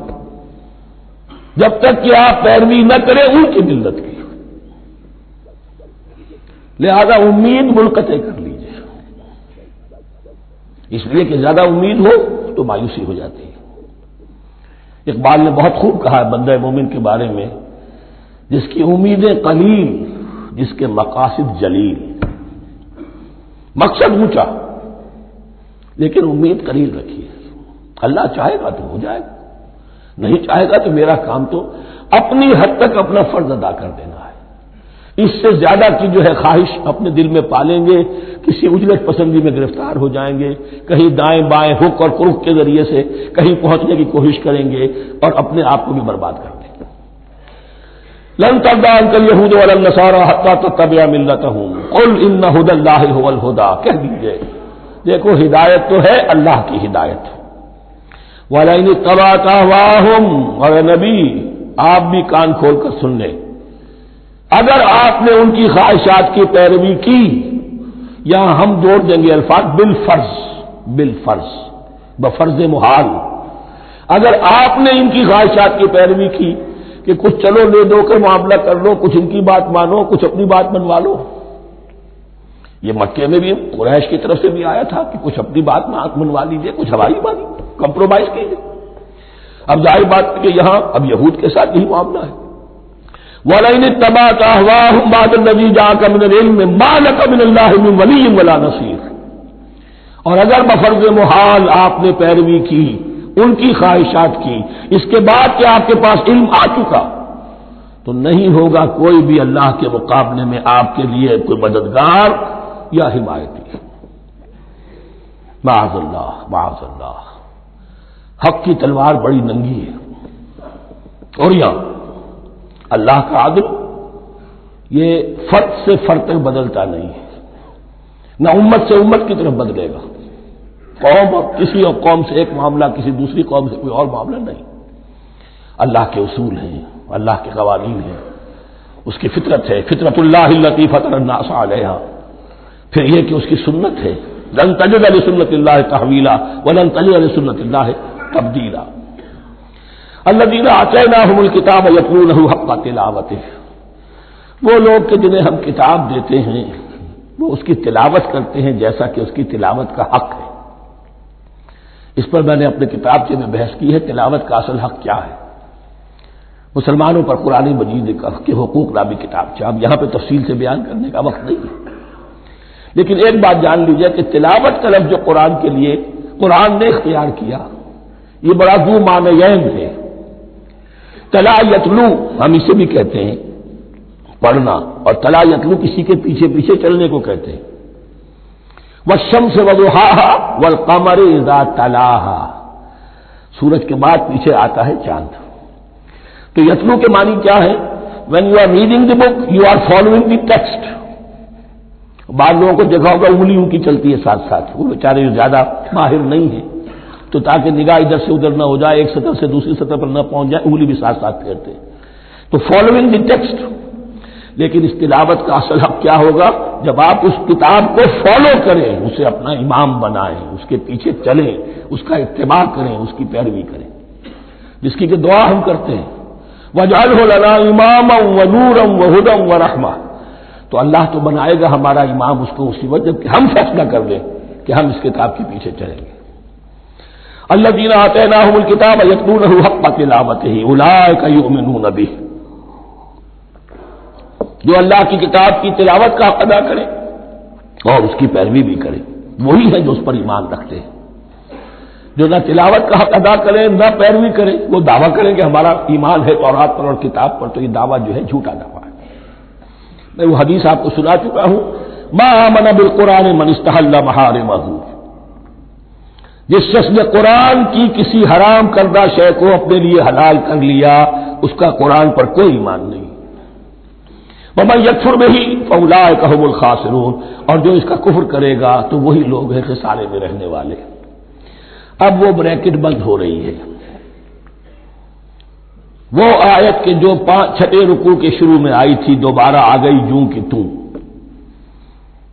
جب تک کہ آپ پیروی نہ کریں ان کی ملت کی، لہذا امید منقطع کر لیجیے، اس لیے کہ زیادہ امید ہو تو مایوسی ہو جاتی ہے۔ اقبال نے بہت خوب کہا ہے بندہ مومن کے بارے میں، جس کی امیدیں قلیل جس کے مقاصد جلیل، مقصد اونچا لیکن امید قلیل رکھیے، اللہ چاہے گا تو ہو جائے گا، نہیں چاہے گا تو میرا کام تو اپنی حد تک اپنا فرض ادا کر دینا ہے، اس سے زیادہ کی جو ہے خواہش اپنے دل میں پالیں گے، کسی اجلت پسندی میں گرفتار ہو جائیں گے، کہیں دائیں بائیں ہک اور کرک کے ذریعے سے کہیں پہنچنے کی کوشش کریں گے اور اپنے آپ کو بھی برباد کر دیں گے۔ لن ترضى عنك اليهود ولا النصارى حتى تتبع ملتهم قل ان هدى الله هو الهدى، کہہ دیجئے دیکھو ہدایت تو ہے اللہ کی ہدایت، وَلَئِنِ اتَّبَعْتَ أَهْوَاءَهُمْ، اور نبی آپ بھی کان کھول کر سن لیں، اگر آپ نے ان کی خواہشات کی پیروی کی، یہاں ہم جوڑ دیں گے الفاظ بالفرض بفرض محال، اگر آپ نے ان کی خواہشات کی پیروی کی کہ کچھ چلو لے دو کر معاملہ کر لو، کچھ ان کی بات مانو، کچھ اپنی بات منوا لو، یہ مکے میں بھی قریش کی طرف سے بھی آیا تھا کہ کچھ اپنی بات منوا لیجیے، کچھ ہماری بات کمپرومائز کیجیے۔ اب ظاہر بات کہ یہاں اب یہود کے ساتھ یہی معاملہ ہے، وَلَئِنِ اتَّبَعْتَ أَهْوَاءَهُمْ بَعْدَ الَّذِي جَاءَكَ مِنَ الْعِلْمِ مَا لَكَ مِنَ اللَّهِ مِنْ وَلِيٍّ وَلَا نَصِيرٍ، اور اگر بفرض محال آپ نے پیروی کی ان کی خواہشات کی، اس کے بعد کہ آپ کے پاس علم آ چکا تو نہیں ہوگا کوئی بھی اللہ کے مقابلے میں آپ کے لیے کوئی مددگار یا حمایتی۔ معاذ اللہ، حق کی تلوار بڑی ننگی ہے، اور یہاں اللہ کا عدل یہ فرد سے فرد تک بدلتا نہیں ہے، نہ امت سے امت کی طرف بدلے گا، قوم اور کسی اور قوم سے ایک معاملہ کسی دوسری قوم سے کوئی اور معاملہ نہیں، اللہ کے اصول ہیں، اللہ کے قوانین ہیں، اس کی فطرت ہے، فطرت اللہ التی فطر الناس علیہا، پھر یہ کہ اس کی سنت ہے، لن تجد لسنت اللہ تحویلا ولن تجد لسنت اللہ تبدیلا۔ الذین آتیناہم الکتاب یتلونہ حق تلاوتہ، وہ لوگ کہ جنہیں ہم کتاب دیتے ہیں وہ اس کی تلاوت کرتے ہیں جیسا کہ اس کی تلاوت کا حق ہے۔ اس پر میں نے اپنے کتابچے میں بحث کی ہے، تلاوت کا اصل حق کیا ہے۔ مسلمانوں پر قرآن مجید کے حقوق نامی کتابچہ، اب یہاں پہ تفصیل سے بیان کرنے کا وقت نہیں ہے، لیکن ایک بات جان لیجیے کہ تلاوت کا لفظ جو قرآن کے لیے قرآن نے اختیار کیا یہ بڑا ذو معنیین ہے۔ تلا یتلو ہم اسے بھی کہتے ہیں پڑھنا، اور تلا یتلو کسی کے پیچھے پیچھے چلنے کو کہتے ہیں۔ والشمس وضحاها والقمر اذا تلاها، سورج کے بعد پیچھے آتا ہے چاند۔ تو یتلو کے معنی کیا ہے؟ when you are reading the book you are following the text۔ بعض لوگوں کو دیکھا ہوگا انگلی ان کی چلتی ہے ساتھ ساتھ، وہ بیچارے زیادہ ماہر نہیں ہیں تو تاکہ نگاہ ادھر سے ادھر نہ ہو جائے، ایک سطح سے دوسری سطح پر نہ پہنچ جائے، انگلی بھی ساتھ ساتھ پھیرتے ہیں، تو فالوئنگ دی ٹیکسٹ۔ لیکن اس تلاوت کا اصل حق کیا ہوگا؟ جب آپ اس کتاب کو فالو کریں، اسے اپنا امام بنائیں، اس کے پیچھے چلیں، اس کا اتباع کریں، اس کی پیروی کریں، جس کی کہ دعا ہم کرتے ہیں وَاجْعَلْهُ لَنَا إِمَامًا وَنُورًا وَهُدًى وَرَحْمَةً، تو اللہ تو بنائے گا ہمارا امام اس کو اسی وقت جب کہ ہم فیصلہ کر لیں کہ ہم اس کتاب کے پیچھے چلیں گے۔ الذین آتیناہم الکتاب یتلونہ حق تلاوتہ اولئک یؤمنون بہ، جو اللہ کی کتاب کی تلاوت کا حق ادا کرے اور اس کی پیروی بھی کرے، وہی ہے جو اس پر ایمان رکھتے ہیں۔ جو نہ تلاوت کا حق ادا کرے نہ پیروی کرے، وہ دعویٰ کریں کہ ہمارا ایمان ہے تورات پر اور کتاب پر، تو یہ دعویٰ جو ہے جھوٹا دعویٰ ہے۔ میں وہ حدیث آپ کو سنا چکا ہوں، ما آمن بالقرآن من استحل محارمہ، جس شخص نے قرآن کی کسی حرام کردہ شے کو اپنے لیے حلال کر لیا، اس کا قرآن پر کوئی ایمان نہیں۔ ومن یکفر بہ فاولئک ھم الخاسرون، اور جو اس کا کفر کرے گا تو وہی لوگ ہیں خسارے میں رہنے والے۔ اب وہ بریکٹ بند ہو رہی ہے، وہ آیت کے جو 6 رکوع کے شروع میں آئی تھی دوبارہ آ گئی جوں کی توں،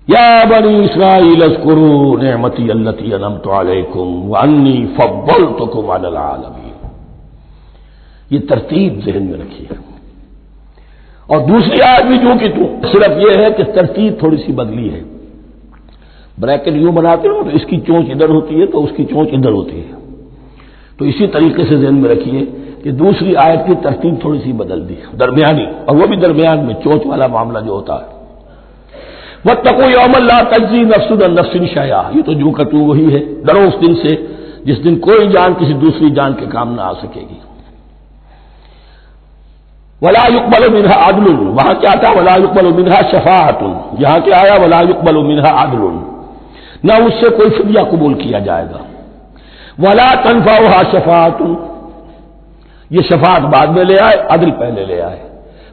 یا بنی اسرائیل اذکروا نعمتی التی انعمت علیکم وانی فضلتکم علی العالمین۔ یہ ترتیب ذہن میں رکھیے۔ اور دوسری آیت بھی جوں کی توں، صرف یہ ہے کہ ترتیب تھوڑی سی بدلی ہے۔ بریکٹ یوں بناتے ہو تو اس کی چونچ ادھر ہوتی ہے تو اس کی چونچ ادھر ہوتی ہے، تو اسی طریقے سے ذہن میں رکھیے کہ دوسری آیت کی ترتیب تھوڑی سی بدل دی، درمیانی، اور وہ بھی درمیان میں چونچ والا معاملہ جو ہوتا ہے۔ واتقوا یوما لا تجزی نفس عن نفس شیئا، یہ تو جو کتو وہی ہے، ڈرو اس دن سے جس دن کوئی جان کسی دوسری جان کے کام نہ آ سکے گی۔ ولا يقبل منها عدل، وہاں کیا تھا ولا يقبل منها شفاعت، یہاں کیا آیا ولا يقبل منها عدل، نہ اس سے کوئی فدیہ قبول کیا جائے گا۔ ولا تنفعها شفاعت، یہ شفاعت بعد میں لے آئے، عدل پہلے لے آئے،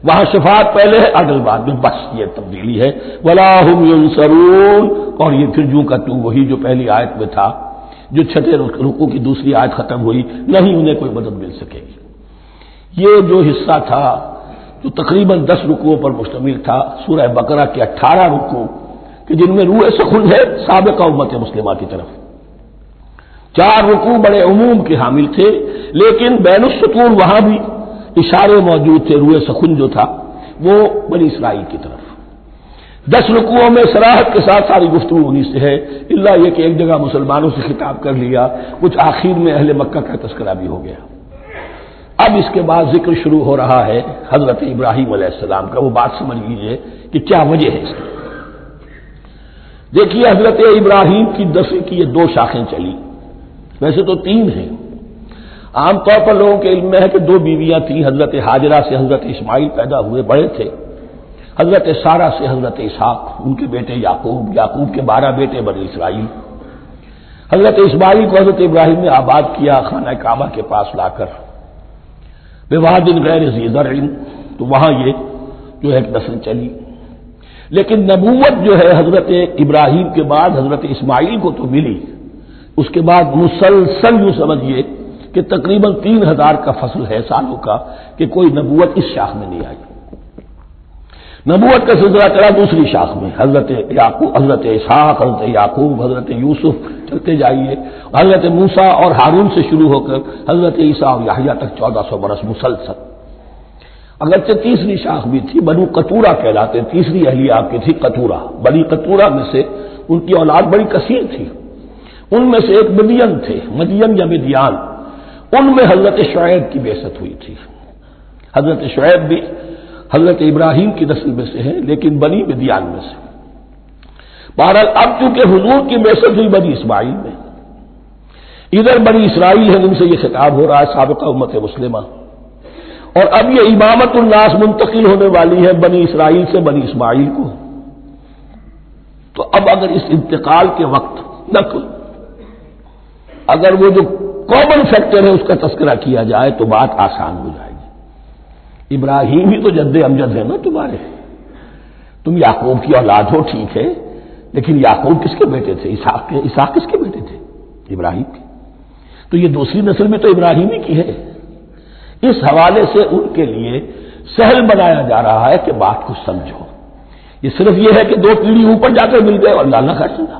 وہاں شفاعت پہلے ہے عدل بعد میں، بس یہ تبدیلی ہے۔ ولا هم ينصرون، اور یہ پھر جو کا تو وہی جو پہلی آیت میں تھا، جو 6 رکوع کی دوسری آیت ختم ہوئی، نہیں انہیں کوئی مدد مل سکے گی۔ یہ جو حصہ تھا جو تقریباً 10 رکوعوں پر مشتمل تھا، سورہ بقرہ کے 18 رکوع کہ جن میں روح سخن ہے سابقہ امت مسلمہ کی طرف، 4 رکوع بڑے عموم کے حامل تھے، لیکن بین السطور وہاں بھی اشارے موجود تھے، روح سخن جو تھا وہ بنی اسرائیل کی طرف۔ 10 رکوعوں میں صراحت کے ساتھ ساری گفتگو انہی سے ہے، الا یہ کہ ایک جگہ مسلمانوں سے خطاب کر لیا، کچھ آخر میں اہل مکہ کا تذکرہ بھی ہو گیا۔ اب اس کے بعد ذکر شروع ہو رہا ہے حضرت ابراہیم علیہ السلام کا۔ وہ بات سمجھ لیجیے کہ کیا وجہ ہے اس کی۔ دیکھیے حضرت ابراہیم کی دفعے کی یہ 2 شاخیں چلی، ویسے تو 3 ہیں۔ عام طور پر لوگوں کے علم میں ہے کہ 2 بیویاں تھیں، حضرت ہاجرہ سے حضرت اسماعیل پیدا ہوئے، بڑے تھے، حضرت سارہ سے حضرت اسحاق، ان کے بیٹے یعقوب، یعقوب کے 12 بیٹے بنی اسرائیل۔ حضرت اسماعیل کو حضرت ابراہیم نے آباد کیا خانہ کعبہ کے پاس لا کر، بواد غیر ذی زرع، تو وہاں یہ جو ہے نسل چلی۔ لیکن نبوت جو ہے حضرت ابراہیم کے بعد حضرت اسماعیل کو تو ملی، اس کے بعد مسلسل یوں سمجھیے کہ تقریباً 3000 کا فصل ہے سالوں کا کہ کوئی نبوت اس شاخ میں نہیں آئی۔ نبوت کا سلسلہ چلا دوسری شاخ میں، حضرت یعقوب، حضرت اسحاق، حضرت یعقوب، حضرت یوسف، چلتے جائیے، حضرت موسیٰ اور ہارون سے شروع ہو کر حضرت عیسیٰ اور یحییٰ تک 1400 برس مسلسل۔ اگرچہ تیسری شاخ بھی تھی، بنو قطورہ کہلاتے، تیسری اہلیہ آپ کی تھی قطورہ، بنی قطورہ میں سے ان کی اولاد بڑی کثیر تھی، ان میں سے ایک مدین تھے، مدین یا مدیان، ان میں حضرت شعیب کی بعثت ہوئی تھی۔ حضرت شعیب بھی حضرت ابراہیم کی نسل میں سے ہے لیکن بنی مدیان میں سے۔ بہرحال اب چونکہ حضور کی بعثت ہوئی بنی اسماعیل میں، ادھر بنی اسرائیل ہے جن سے یہ خطاب ہو رہا ہے سابقہ امت مسلمہ، اور اب یہ امامت الناس منتقل ہونے والی ہے بنی اسرائیل سے بنی اسماعیل کو۔ تو اب اگر اس انتقال کے وقت نقل، اگر وہ جو کامن فیکٹر ہے اس کا تذکرہ کیا جائے تو بات آسان ہو جائے گی۔ ابراہیم ہی تو جد امجد ہے نا تمہارے، تم یعقوب کی اولاد ہو ٹھیک ہے، لیکن یعقوب کس کے بیٹے تھے؟ اسحاق کس کے بیٹے تھے؟ ابراہیم کے۔ تو یہ دوسری نسل میں تو ابراہیم ہی کی ہے۔ اس حوالے سے ان کے لیے سہل بنایا جا رہا ہے کہ بات کو سمجھو، یہ صرف یہ ہے کہ 2 پیڑھی اوپر جا کر مل گئے اور اللہ خیر سنا۔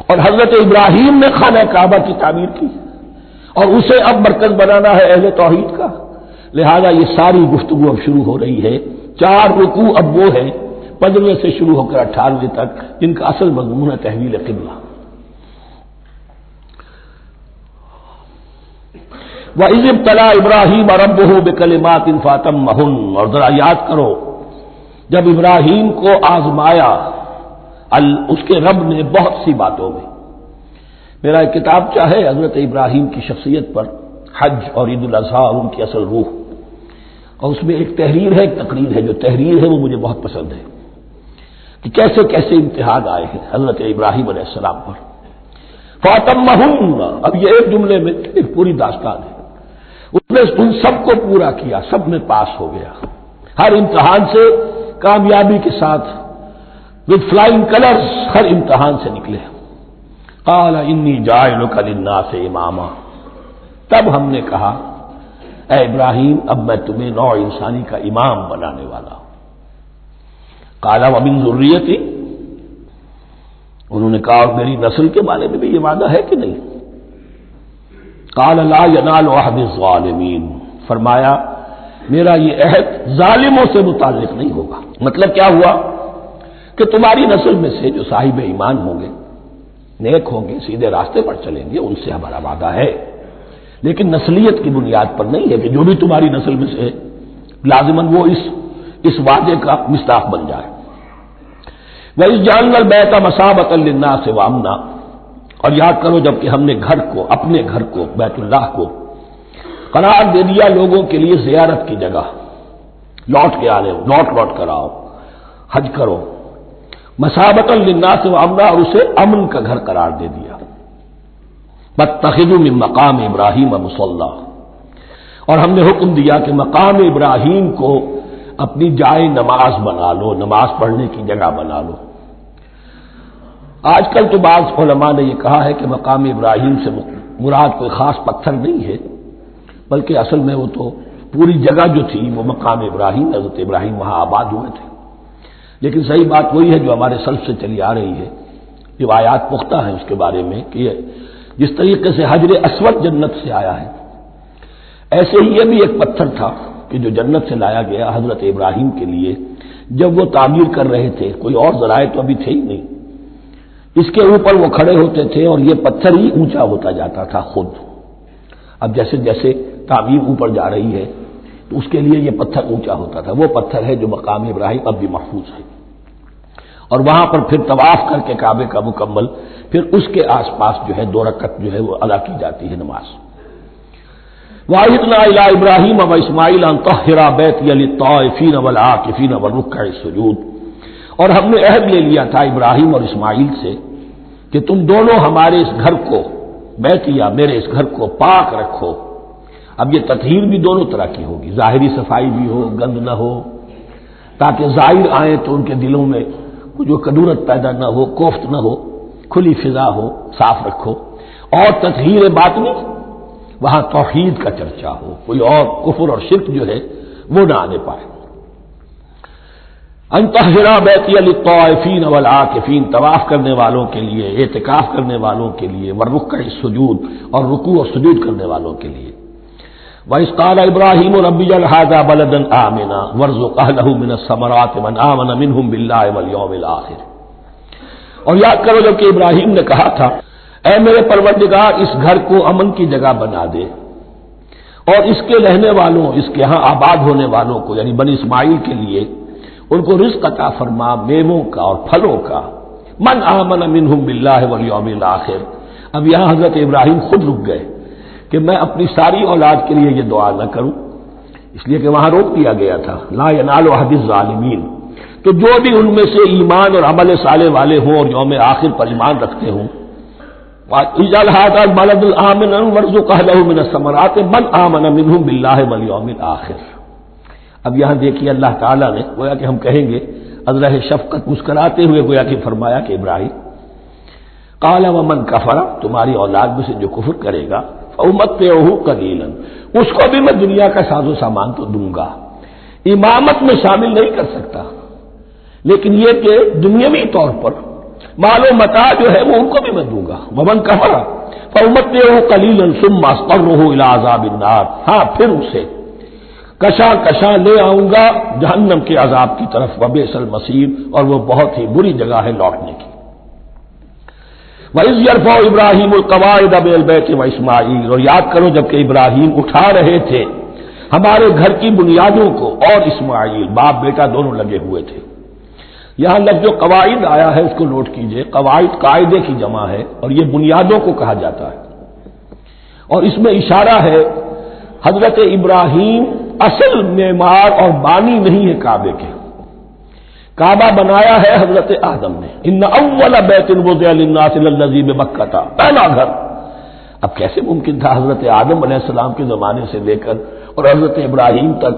اور حضرت ابراہیم نے خانہ کعبہ کی تعمیر کی اور اسے اب مرکز بنانا ہے اہل توحید کا، لہذا یہ ساری گفتگو اب شروع ہو رہی ہے۔ 4 رکوع اب وہ ہے 15 سے شروع ہو کر 18 تک جن کا اصل مضمون ہے تحویل قبلہ۔ وَإِذِ ابْتَلَىٰ إِبْرَاهِيمَ رَبُّهُ بِكَلِمَاتٍ فَأَتَمَّهُنَّ، اور ذرا یاد کرو جب ابراہیم کو آزمایا اس کے رب نے بہت سی باتوں میں. میرا ایک کتاب چاہے حضرت ابراہیم کی شخصیت پر، حج اور عید الاضحیٰ اور ان کی اصل روح، اور اس میں ایک تحریر ہے، ایک تقریر ہے. جو تحریر ہے وہ مجھے بہت پسند ہے کہ کیسے کیسے امتحان آئے ہیں حضرت ابراہیم علیہ السلام پر. فاتمہن، اب یہ ایک جملے میں ایک پوری داستان ہے. اس نے ان سب کو پورا کیا، سب میں پاس ہو گیا، ہر امتحان سے کامیابی کے ساتھ وتھ فلائنگ کلرز ہر امتحان سے نکلے. قال انی جاعلک للناس اماما، تب ہم نے کہا اے ابراہیم اب میں تمہیں نوع انسانی کا امام بنانے والا ہوں. قال ومن ذریتی، انہوں نے کہا اور میری نسل کے بارے میں بھی یہ وعدہ ہے کہ نہیں؟ قال لا ینال عہد الظالمین، فرمایا میرا یہ عہد ظالموں سے متعلق نہیں ہوگا. مطلب کیا ہوا کہ تمہاری نسل میں سے جو صاحب ایمان ہوں گے، نیک ہوں گے، سیدھے راستے پر چلیں گے، ان سے ہمارا وعدہ ہے، لیکن نسلیت کی بنیاد پر نہیں ہے کہ جو بھی تمہاری نسل میں سے لازماً وہ اس وعدے کا مصداق بن جائے. وَإِذْ جَعَلْنَا الْبَيْتَ مَثَابَةً لِلنَّاسِ وَأَمْنًا، اور یاد کرو جب کہ ہم نے گھر کو، اپنے گھر کو، بیت اللہ کو قرار دے دیا لوگوں کے لیے زیارت کی جگہ، لوٹ کے آنے، لوٹ کر آؤ، حج کرو. مثابۃ للناس وامنا، اور اسے امن کا گھر قرار دے دیا. واتخذوا من مقام ابراہیم مصلی، اور ہم نے حکم دیا کہ مقام ابراہیم کو اپنی جائے نماز بنا لو، نماز پڑھنے کی جگہ بنا لو. آج کل تو بعض علماء نے یہ کہا ہے کہ مقام ابراہیم سے مراد کوئی خاص پتھر نہیں ہے، بلکہ اصل میں وہ تو پوری جگہ جو تھی وہ مقام ابراہیم، حضرت ابراہیم وہاں آباد ہوئے تھے. لیکن صحیح بات وہی ہے جو ہمارے سلف سے چلی آ رہی ہے، روایات پختہ ہیں اس کے بارے میں کہ جس طریقے سے حجر اسود جنت سے آیا ہے، ایسے ہی یہ بھی ایک پتھر تھا کہ جو جنت سے لایا گیا حضرت ابراہیم کے لیے جب وہ تعمیر کر رہے تھے. کوئی اور ذرائع تو ابھی تھے ہی نہیں، اس کے اوپر وہ کھڑے ہوتے تھے اور یہ پتھر ہی اونچا ہوتا جاتا تھا خود. اب جیسے جیسے تعمیر اوپر جا رہی ہے تو اس کے لیے یہ پتھر اونچا ہوتا تھا. وہ پتھر ہے جو مقام ابراہیم اب بھی محفوظ ہے، اور وہاں پر پھر طواف کر کے کعبے کا مکمل، پھر اس کے آس پاس جو ہے 2 رکعت جو ہے وہ ادا کی جاتی ہے نماز. وَعَهِدْنَا إِلَىٰ إِبْرَاهِيمَ وَإِسْمَاعِيلَ أَن طَهِّرَا بَيْتِيَ لِلطَّائِفِينَ وَالْعَاكِفِينَ وَالرُّكَّعِ السُّجُودِ، اور ہم نے عہد لے لیا تھا ابراہیم اور اسماعیل سے کہ تم دونوں ہمارے اس گھر کو، بیتیا میرے اس گھر کو پاک رکھو. اب یہ تطہیر بھی دونوں طرح کی ہوگی، ظاہری صفائی بھی ہو، گند نہ ہو، تاکہ ظاہر آئیں تو ان کے دلوں میں جو کدورت پیدا نہ ہو، کوفت نہ ہو، کھلی فضا ہو، صاف رکھو. اور تطہیر باطنی، وہاں توحید کا چرچا ہو، کوئی اور کفر اور شرک جو ہے وہ نہ آنے پائے. ان طہرا بیتی للطائفین والعاکفین، طواف کرنے والوں کے لیے، اعتکاف کرنے والوں کے لیے، والرکع السجود، اور رکوع اور سجود کرنے والوں کے لیے. وَإِذْ قَالَ إِبْرَاهِيمُ رَبِّ اجْعَلْ هَٰذَا بَلَدًا آمِنًا وَارْزُقْ أَهْلَهُ مِنَ الثَّمَرَاتِ مَنْ آمَنَ مِنْهُمْ بِاللَّهِ وَالْيَوْمِ الْآخِرِ. اور یاد کرو جب کہ ابراہیم نے کہا تھا اے میرے پروردگار اس گھر کو امن کی جگہ بنا دے، اور اس کے رہنے والوں، اس کے ہاں آباد ہونے والوں کو یعنی بنی اسماعیل کے لیے ان کو رزق عطا فرما، میووں کا اور پھلوں کا. من آمن منہم باللہ والیوم الآخر. اب یہاں حضرت ابراہیم خود رک گئے کہ میں اپنی ساری اولاد کے لیے یہ دعا نہ کروں، اس لیے کہ وہاں روک دیا گیا تھا لا ینال عہد الظالمین. تو جو بھی ان میں سے ایمان اور عمل صالح والے ہوں اور یوم آخر پر ایمان رکھتے ہوں، اجعل هذا البلد آمنا وارزق اهله من الثمرات من آمن منهم باللہ والیوم الآخر. اب یہاں دیکھیے اللہ تعالیٰ نے گویا کہ ہم کہیں گے ازرہ شفقت مسکراتے ہوئے گویا کہ فرمایا کہ ابراہیم قال ومن کفر، تمہاری اولاد میں سے جو کفر کرے گا فأمتعه قلیلا، اس کو بھی میں دنیا کا ساز و سامان تو دوں گا. امامت میں شامل نہیں کر سکتا، لیکن یہ کہ دنیاوی طور پر مال و متاع جو ہے وہ ان کو بھی میں دوں گا. ومن کفر فأمتعه قلیلا ثم اضطره الى عذاب النار، ہاں پھر اسے کشاں لے آؤں گا جہنم کے عذاب کی طرف. وبئس المصیر، اور وہ بہت ہی بری جگہ ہے لوٹنے کی. وَإِذْ يَرْفَعُ إِبْرَاهِيمُ الْقَوَاعِدَ مِنَ الْبَيْتِ وَإِسْمَاعِيلُ، اور یاد کرو جب کہ ابراہیم اٹھا رہے تھے ہمارے گھر کی بنیادوں کو، اور اسماعیل باپ بیٹا دونوں لگے ہوئے تھے۔ یہاں لفظ جو قواعد آیا ہے اس کو نوٹ کیجئے، قواعد قاعدے کی جمع ہے اور یہ بنیادوں کو کہا جاتا ہے، اور اس میں اشارہ ہے حضرت ابراہیم اصل معمار اور بانی نہیں ہے کعبے کے، کعبہ بنایا ہے حضرت آدم نے۔ ان اول بیت وضع للناس للذی ببکہ، پہلا گھر۔ اب کیسے ممکن تھا حضرت آدم علیہ السلام کے زمانے سے لے کر اور حضرت ابراہیم تک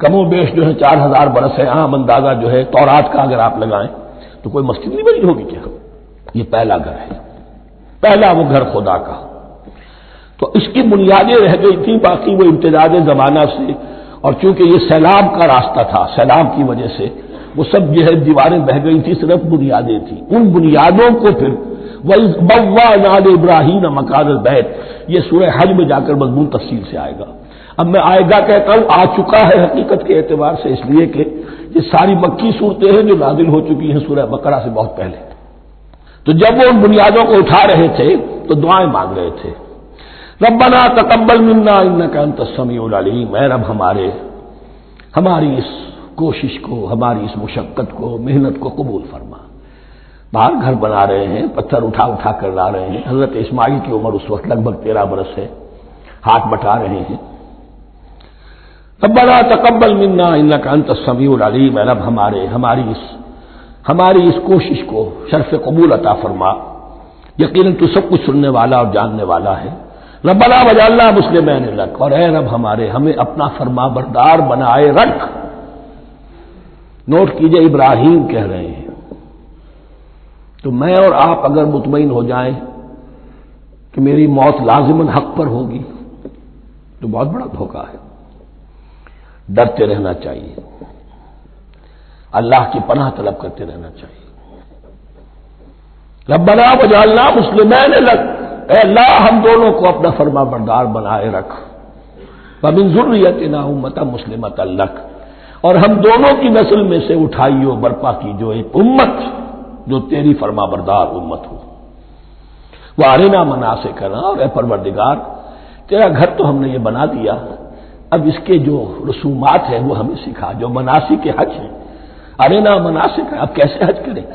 کم و بیش جو ہے 4000 برس ہے، عام اندازہ جو ہے تورات کا اگر آپ لگائیں تو کوئی مسجد نہیں بنی ہوگی کیا؟ یہ پہلا گھر ہے، پہلا وہ گھر خدا کا۔ تو اس کی بنیادیں رہ گئی تھیں، باقی وہ امتداد زمانہ سے، اور چونکہ یہ سیلاب کا راستہ تھا، سیلاب کی وجہ سے وہ سب جو ہے دیواریں بہہ گئی تھی، صرف بنیادیں تھیں۔ ان بنیادوں کو پھر وَإِذْ بَوَّأْنَا لِإِبْرَاهِيمَ مَكَانَ الْبَيْتِ، یہ سورہ حج میں جا کر مضمون تفصیل سے آئے گا۔ اب میں آئے گا کہتا ہوں، آ چکا ہے حقیقت کے اعتبار سے، اس لیے کہ یہ ساری مکی صورتیں ہیں جو نازل ہو چکی ہیں سورہ بقرہ سے بہت پہلے۔ تو جب وہ ان بنیادوں کو اٹھا رہے تھے تو دعائیں مانگ رہے تھے، ربنا تقبل منا انک انت السمیع العلیم، اے رب ہماری اس کوشش کو، ہماری اس مشقت کو، محنت کو قبول فرما۔ باہر گھر بنا رہے ہیں، پتھر اٹھا اٹھا کر لا رہے ہیں، حضرت اسماعیل کی عمر اس وقت لگ بھگ 13 برس ہے، ہاتھ بٹا رہے ہیں۔ ربنا تقبل منا انک انت السمیع العلیم، اے رب ہماری اس کوشش کو شرف قبول عطا فرما، یقیناً تو سب کچھ سننے والا اور جاننے والا ہے۔ ربنا وجعلنا مسلمین لک، اور اے رب ہمیں اپنا فرما بردار بنائے رکھ۔ نوٹ کیجئے ابراہیم کہہ رہے ہیں، تو میں اور آپ اگر مطمئن ہو جائیں کہ میری موت لازماً حق پر ہوگی تو بہت بڑا دھوکہ ہے۔ ڈرتے رہنا چاہیے، اللہ کی پناہ طلب کرتے رہنا چاہیے۔ ربنا وجعلنا مسلمین لک، اے اللہ ہم دونوں کو اپنا فرما بردار بنائے رکھ، ومن ذریتنا امۃ مسلمۃ لک، اور ہم دونوں کی نسل میں سے اٹھائیو برپا کی جو ایک امت جو تیری فرما بردار امت ہو۔ وارنا مناسکنا، اور اے پروردگار تیرا گھر تو ہم نے یہ بنا دیا، اب اس کے جو رسومات ہیں وہ ہمیں سکھا، جو مناسک حج ہیں، ارنا مناسک، اب کیسے حج کریں،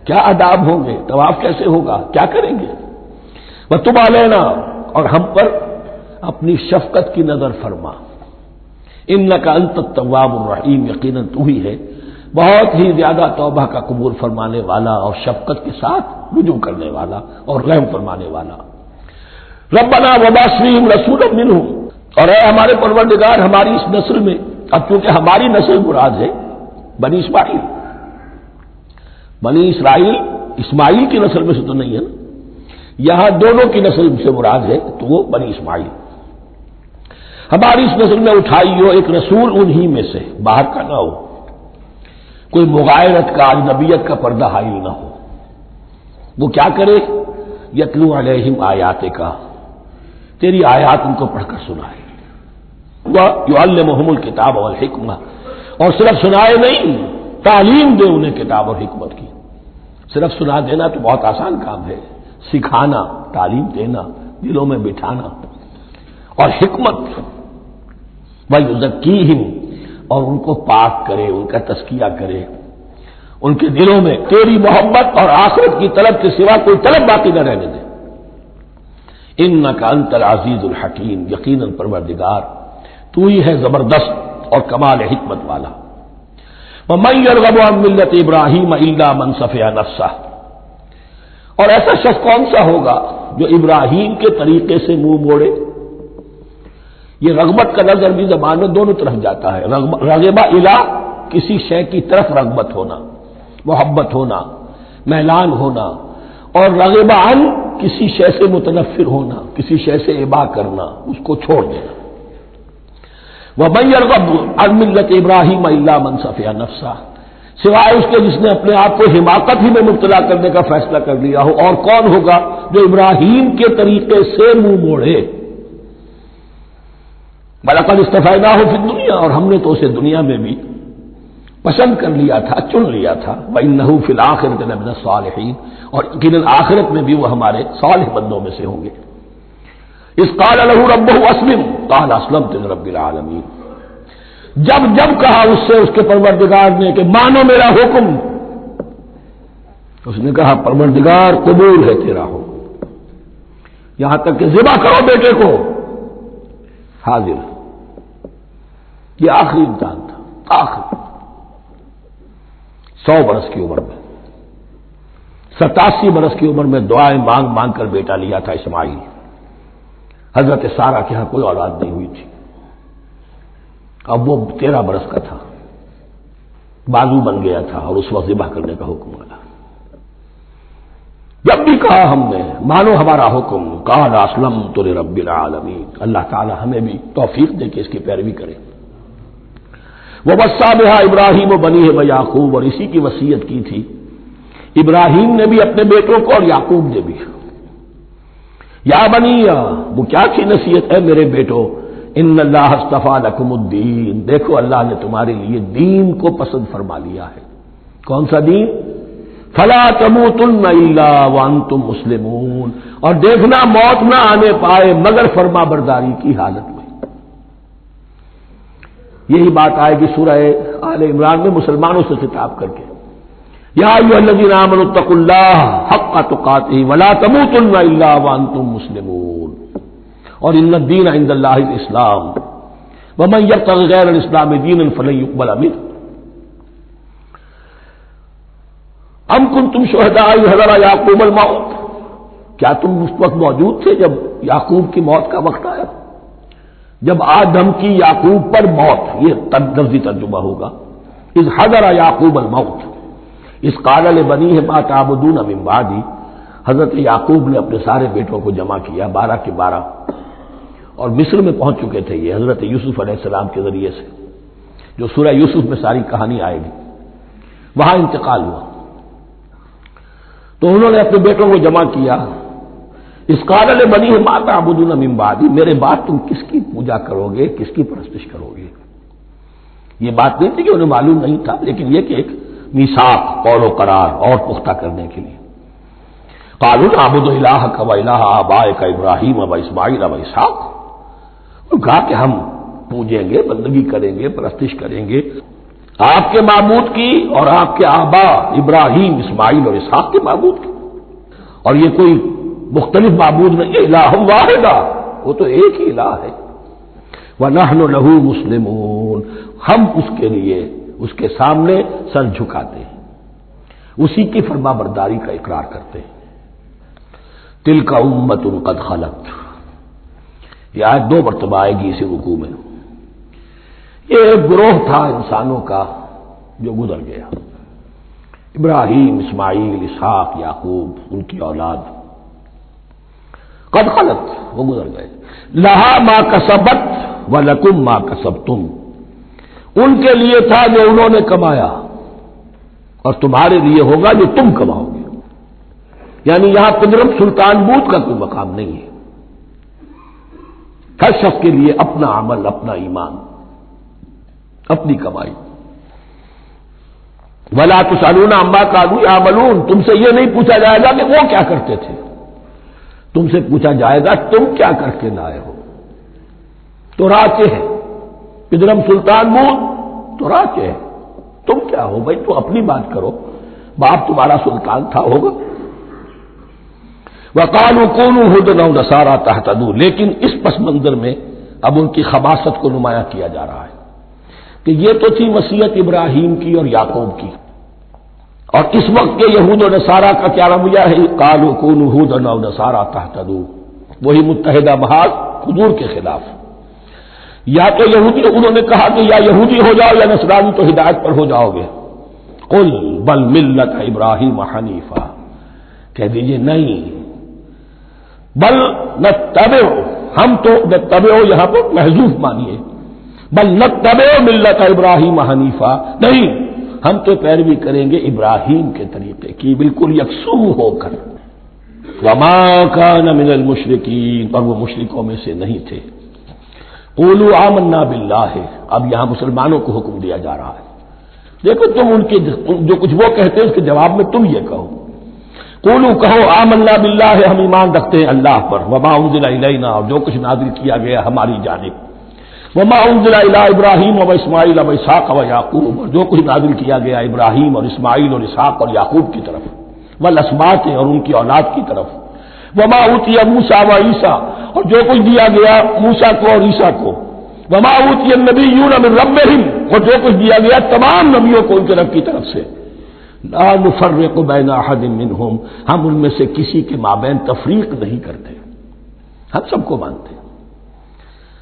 کیا آداب ہوں گے، طواف کیسے ہوگا، کیا کریں گے۔ وتب علینا، اور ہم پر اپنی شفقت کی نظر فرما، انک انت التواب الرحیم، یقیناً تو ہی ہے بہت ہی زیادہ توبہ کا قبول فرمانے والا اور شفقت کے ساتھ رجوع کرنے والا اور رحم فرمانے والا۔ ربنا وبعث فیہم رسولا منہم، اور اے ہمارے پروردگار ہماری اس نسل میں، اب چونکہ ہماری نسل مراد ہے بنی اسرائیل اسماعیل کی نسل میں سے تو نہیں ہے نا، یہاں دونوں کی نسل سے مراد ہے تو وہ بنی اسماعیل، ہماری اس نسل میں اٹھائی ہو ایک رسول انہی میں سے، باہر کا نہ ہو، کوئی مغایرت کا اجنبیت کا پردہ حائل نہ ہو۔ وہ کیا کرے، یتلو علیہم آیاتک، تیری آیات ان کو پڑھ کر سنائے، وَيُعَلِّمُهُمُ الْكِتَابَ وَالْحِکْمَةَ، اور صرف سنائے نہیں، تعلیم دے انہیں کتاب اور حکمت کی۔ صرف سنا دینا تو بہت آسان کام ہے، سکھانا، تعلیم دینا، دلوں میں بٹھانا، اور حکمت، وَيُزَكِّيهِمْ، اور ان کو پاک کرے، ان کا تزکیہ کرے، ان کے دلوں میں تیری محبت اور آخرت کی طلب کے سوا کوئی طلب باقی نہ رہنے دے۔ انک انت العزیز الحکیم، یقیناً پروردگار تو ہی ہے زبردست اور کمال حکمت والا۔ وَمَن يَرْغَبُ عَن مِّلَّةِ إِبْرَاهِيمَ إِلَّا مَن سَفِهَ نَفْسَهُ، اور ایسا شخص کون سا ہوگا جو ابراہیم کے طریقے سے منہ موڑے۔ یہ رغبت کا نظر بھی زبان میں دونوں طرف جاتا ہے، رغبہ الی، کسی شے کی طرف رغبت ہونا، محبت ہونا، میلان ہونا، اور رغبہ عن، کسی شے سے متنفر ہونا، کسی شے سے ابا کرنا، اس کو چھوڑ دینا۔ وَمَن يَرْغَبُ عَن مِّلَّةِ إِبْرَاهِيمَ إِلَّا مَن سَفِهَ نَفْسَهُ، سوائے اس کے جس نے اپنے آپ کو حماقت ہی میں مبتلا کرنے کا فیصلہ کر لیا ہو، اور کون ہوگا جو ابراہیم کے طریقے سے منہ موڑے۔ وَلَقَدِ اصْطَفَيْنَاهُ فِي الدُّنْيَا، اور ہم نے تو اسے دنیا میں بھی پسند کر لیا تھا، چن لیا تھا۔ وَإِنَّهُ فِي الْآخِرَةِ لَمِنَ الصَّالِحِينَ، اور یقیناً آخرت میں بھی وہ ہمارے صالح بندوں میں سے ہوں گے۔ اذ قال له ربه اسلم قال اسلمت لرب العالمین، جب جب کہا اس سے اس کے پروردگار نے کہ مانو میرا حکم، اس نے کہا پروردگار قبول ہے تیرا حکم، یہاں تک کہ ذبح کرو بیٹے کو، حاضر۔ یہ آخری امتحان تھا، آخری 100 برس کی عمر میں، 87 برس کی عمر میں دعائیں مانگ مانگ کر بیٹا لیا تھا اسماعیل۔ حضرت سارہ کے ہاں کوئی اولاد نہیں ہوئی تھی، اب وہ 13 برس کا تھا، بازو بن گیا تھا اور اس وقت ذبح کرنے کا حکم آیا۔ جب بھی کہا ہم نے مانو ہمارا حکم، قال اسلمت لرب العالمین، اللہ تعالی ہمیں بھی توفیق دے کہ اس کی پیروی کریں۔ ووصى بها ابراہیم وبنیہ ویعقوب، اور اسی کی وصیت کی تھی ابراہیم نے بھی اپنے بیٹوں کو اور یعقوب نے بھی۔ یا بنی، وہ کیا کی نصیحت ہے میرے بیٹو، ان اللہ اصطفیٰ لکم الدین، دیکھو اللہ نے تمہارے لیے دین کو پسند فرما لیا ہے۔ کون سا دین؟ فلا تموتن الا وانتم مسلمون، اور دیکھنا موت نہ آنے پائے مگر فرما برداری کی حالت میں۔ یہی بات آئے گی سورہ آل عمران میں مسلمانوں سے خطاب کر کے، یا ایھا الذین آمنوا اتقوا اللہ حق تقاتہ ولا تموتن الا وانتم مسلمون، اور ان الدین عند اللہ الاسلام ومن یبتغی غیر الاسلام دینا فلن یقبل منہ۔ ام کنتم شہداء اذ حضر یعقوب الموت، کیا تم اس وقت موجود تھے جب یعقوب کی موت کا وقت آیا؟ جب آدم کی یعقوب پر موت، یہ لفظی ترجمہ ہوگا، اذ حضر یعقوب الموت اذ قال لبنیہ ما تعبدون من بعدی، حضرت یعقوب نے اپنے سارے بیٹوں کو جمع کیا، 12 کے 12، اور مصر میں پہنچ چکے تھے یہ حضرت یوسف علیہ السلام کے ذریعے سے، جو سورہ یوسف میں ساری کہانی آئے گی، وہاں انتقال ہوا۔ تو انہوں نے اپنے بیٹوں کو جمع کیا، اس قال لبنیہ ما تعبدون من بعدی، میرے بعد تم کس کی پوجا کرو گے، کس کی پرستش کرو گے؟ یہ بات نہیں تھی کہ انہیں معلوم نہیں تھا، لیکن یہ کہ ایک میثاق، قول و قرار اور پختہ کرنے کے لیے۔ قالوا نعبد الہک و الہ آبائک ابراہیم و اسماعیل و اسحاق، کہا کہ ہم پوجیں گے، بندگی کریں گے، پرستش کریں گے آپ کے معبود کی اور آپ کے آبا ابراہیم، اسماعیل اور اسحاق کے معبود کی، اور یہ کوئی مختلف معبود نہیں، الہ واحد، وہ تو ایک ہی الہ ہے۔ وَنَحْنُ لَهُ مُسْلِمُونَ، ہم اس کے لیے اس کے سامنے سر جھکاتے ہیں، اسی کی فرما برداری کا اقرار کرتے ہیں۔ تِلْكَ أُمَّةٌ قَدْ خَلَتْ، یہ آیت 2 مرتبہ آئے گی اسی رکوع میں۔ یہ ایک گروہ تھا انسانوں کا جو گزر گیا، ابراہیم، اسماعیل، اسحاق، یعقوب، ان کی اولاد، قد خلت، وہ گزر گئے۔ لہا ما کسبت ولکم ما کسبتم، ان کے لیے تھا جو انہوں نے کمایا اور تمہارے لیے ہوگا جو تم کماؤ گے، یعنی یہاں پدرم سلطان بود کا کوئی مقام نہیں ہے، ہر شخص کے لیے اپنا عمل، اپنا ایمان، اپنی کمائی۔ ولا تسألون عما كانوا يعملون، تم سے یہ نہیں پوچھا جائے گا کہ وہ کیا کرتے تھے، تم سے پوچھا جائے گا تم کیا کر کے لائے ہو۔ تو راچے ہے پدرم سلطان بود، تو راچے ہے، تم کیا ہو بھائی، تو اپنی بات کرو، باپ تمہارا سلطان تھا، ہوگا۔ وقالوا كونوا هودا أو نصارى تهتدوا، لیکن اس پس منظر میں اب ان کی خباثت کو نمایاں کیا جا رہا ہے کہ یہ تو تھی وصیت ابراہیم کی اور یعقوب کی، اور اس وقت کے یہود و نصارہ کا کیا رویہ ہے؟ قالوا كونوا هودا أو نصارى تهتدوا، وہی متحدہ محاذ حضور کے خلاف۔ یا تو یہودی، انہوں نے کہا کہ یا یہودی ہو جاؤ یا نصرانی تو ہدایت پر ہو جاؤ گے۔ قل بل ملت ابراہیم حنیفہ، کہہ دیجئے نہیں، بل نتبع، ہم تو نتبع یہاں پر محذوف مانیے، بل نتبع ملت ابراہیم حنیفہ، نہیں، ہم تو پیروی کریں گے ابراہیم کے طریقے کی، بالکل یکسو ہو کر۔ وما کان من المشرکین، اور وہ مشرکوں میں سے نہیں تھے۔ قولوا آمنا باللہ، اب یہاں مسلمانوں کو حکم دیا جا رہا ہے، دیکھو تم ان کے جو کچھ وہ کہتے ہیں اس کے جواب میں تم یہ کہو، قولوا کہو آمنا باللہ، ہم ایمان رکھتے ہیں اللہ پر، وما انزل الینا، اور جو کچھ نازل کیا گیا ہماری جانب، وما انزل الی ابراہیم و اسماعیل و اسحاق و یعقوب، اور جو کچھ نازل کیا گیا ابراہیم اور اسماعیل اور اسحاق اور یعقوب کی طرف، والاسباط اور ان کی اولاد کی طرف، وما اوتی موسیٰ و عیسیٰ، اور جو کچھ دیا گیا موسیٰ کو اور عیسیٰ کو، وما اوتی النبیون من ربہم، اور جو کچھ دیا گیا تمام نبیوں کو ان کے رب کی طرف سے، لا نفرق بین احد منہم، ہم ان میں سے کسی کے مابین تفریق نہیں کرتے، ہم سب کو مانتے ہیں۔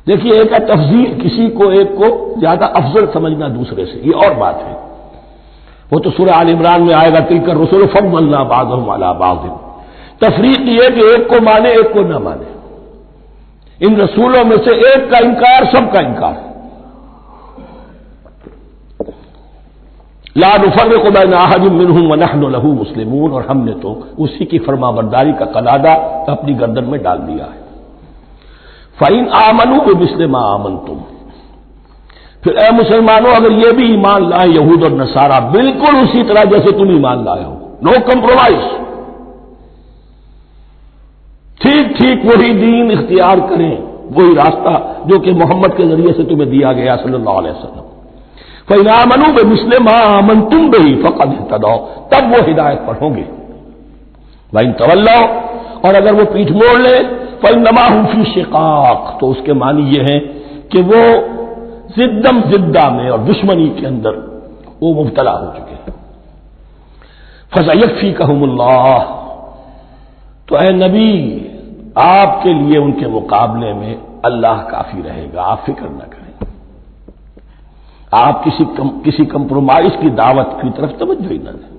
دیکھیے ایک ہے تفضیل، کسی کو ایک کو زیادہ افضل سمجھنا دوسرے سے، یہ اور بات ہے، وہ تو سورہ آل عمران میں آئے گا تلک الرسل فضلنا بعضهم علی بعض۔ تفریق یہ کہ ایک کو مانے ایک کو نہ مانے، ان رسولوں میں سے ایک کا انکار سب کا انکار، لا نفرق بین احد منہم ونحن له مسلمون، اور ہم نے تو اسی کی فرما برداری کا قلادہ اپنی گردن میں ڈال دیا ہے۔ فَإِنْ آمَنُوا بِمِثْلِ مَا آمَنْتُمْ، پھر اے مسلمانوں اگر یہ بھی ایمان لائے یہود اور نصارہ بالکل اسی طرح جیسے تم ایمان لائے ہو، نو کمپرومائز، ٹھیک ٹھیک وہی دین اختیار کریں، وہی راستہ جو کہ محمد کے ذریعے سے تمہیں دیا گیا صلی اللہ علیہ وسلم، فَإِنْ آمَنُوا بِمِثْلِ مَا آمَنْتُمْ بِهِ فَقَدِ اهْتَدَوْا، تب وہ ہدایت پر ہوں گے۔ وَإِنْ تَوَلَّوْا، اور اگر وہ پیٹھ موڑ لیں، فَإِنَّمَا هُمْ فِي شِقَاقٍ، تو اس کے معنی یہ ہے کہ وہ زدہ میں اور دشمنی کے اندر وہ مبتلا ہو چکے ہیں۔ فَسَيَكْفِيكَهُمُ اللَّهُ، تو اے نبی آپ کے لیے ان کے مقابلے میں اللہ کافی رہے گا، آپ فکر نہ کریں، آپ کسی کمپرومائز کی دعوت کی طرف توجہ ہی نہ دیں،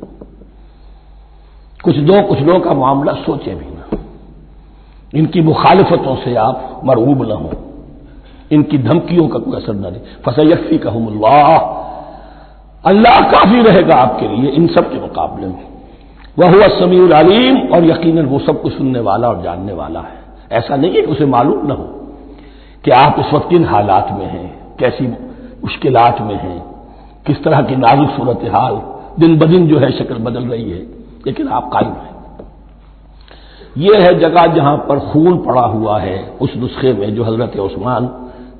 کچھ دو کا معاملہ سوچیں بھی نہ، ان کی مخالفتوں سے آپ مرعوب نہ ہوں، ان کی دھمکیوں کا کوئی اثر نہ دے۔ فَسَيَكْفِيكَهُمُ اللَّهُ، اللہ کافی رہے گا آپ کے لیے ان سب کے مقابلے میں۔ وَهُوَ السَّمِيعُ الْعَلِيمُ، اور یقیناً وہ سب کچھ سننے والا اور جاننے والا ہے۔ ایسا نہیں ہے کہ اسے معلوم نہ ہو کہ آپ اس وقت کن حالات میں ہیں، کیسی مشکلات میں ہیں، کس طرح کی نازک صورتحال دن بدن جو ہے شکل بدل رہی ہے، لیکن آپ قائم ہیں۔ یہ ہے جگہ جہاں پر خون پڑا ہوا ہے، اس نسخے میں جو حضرت عثمان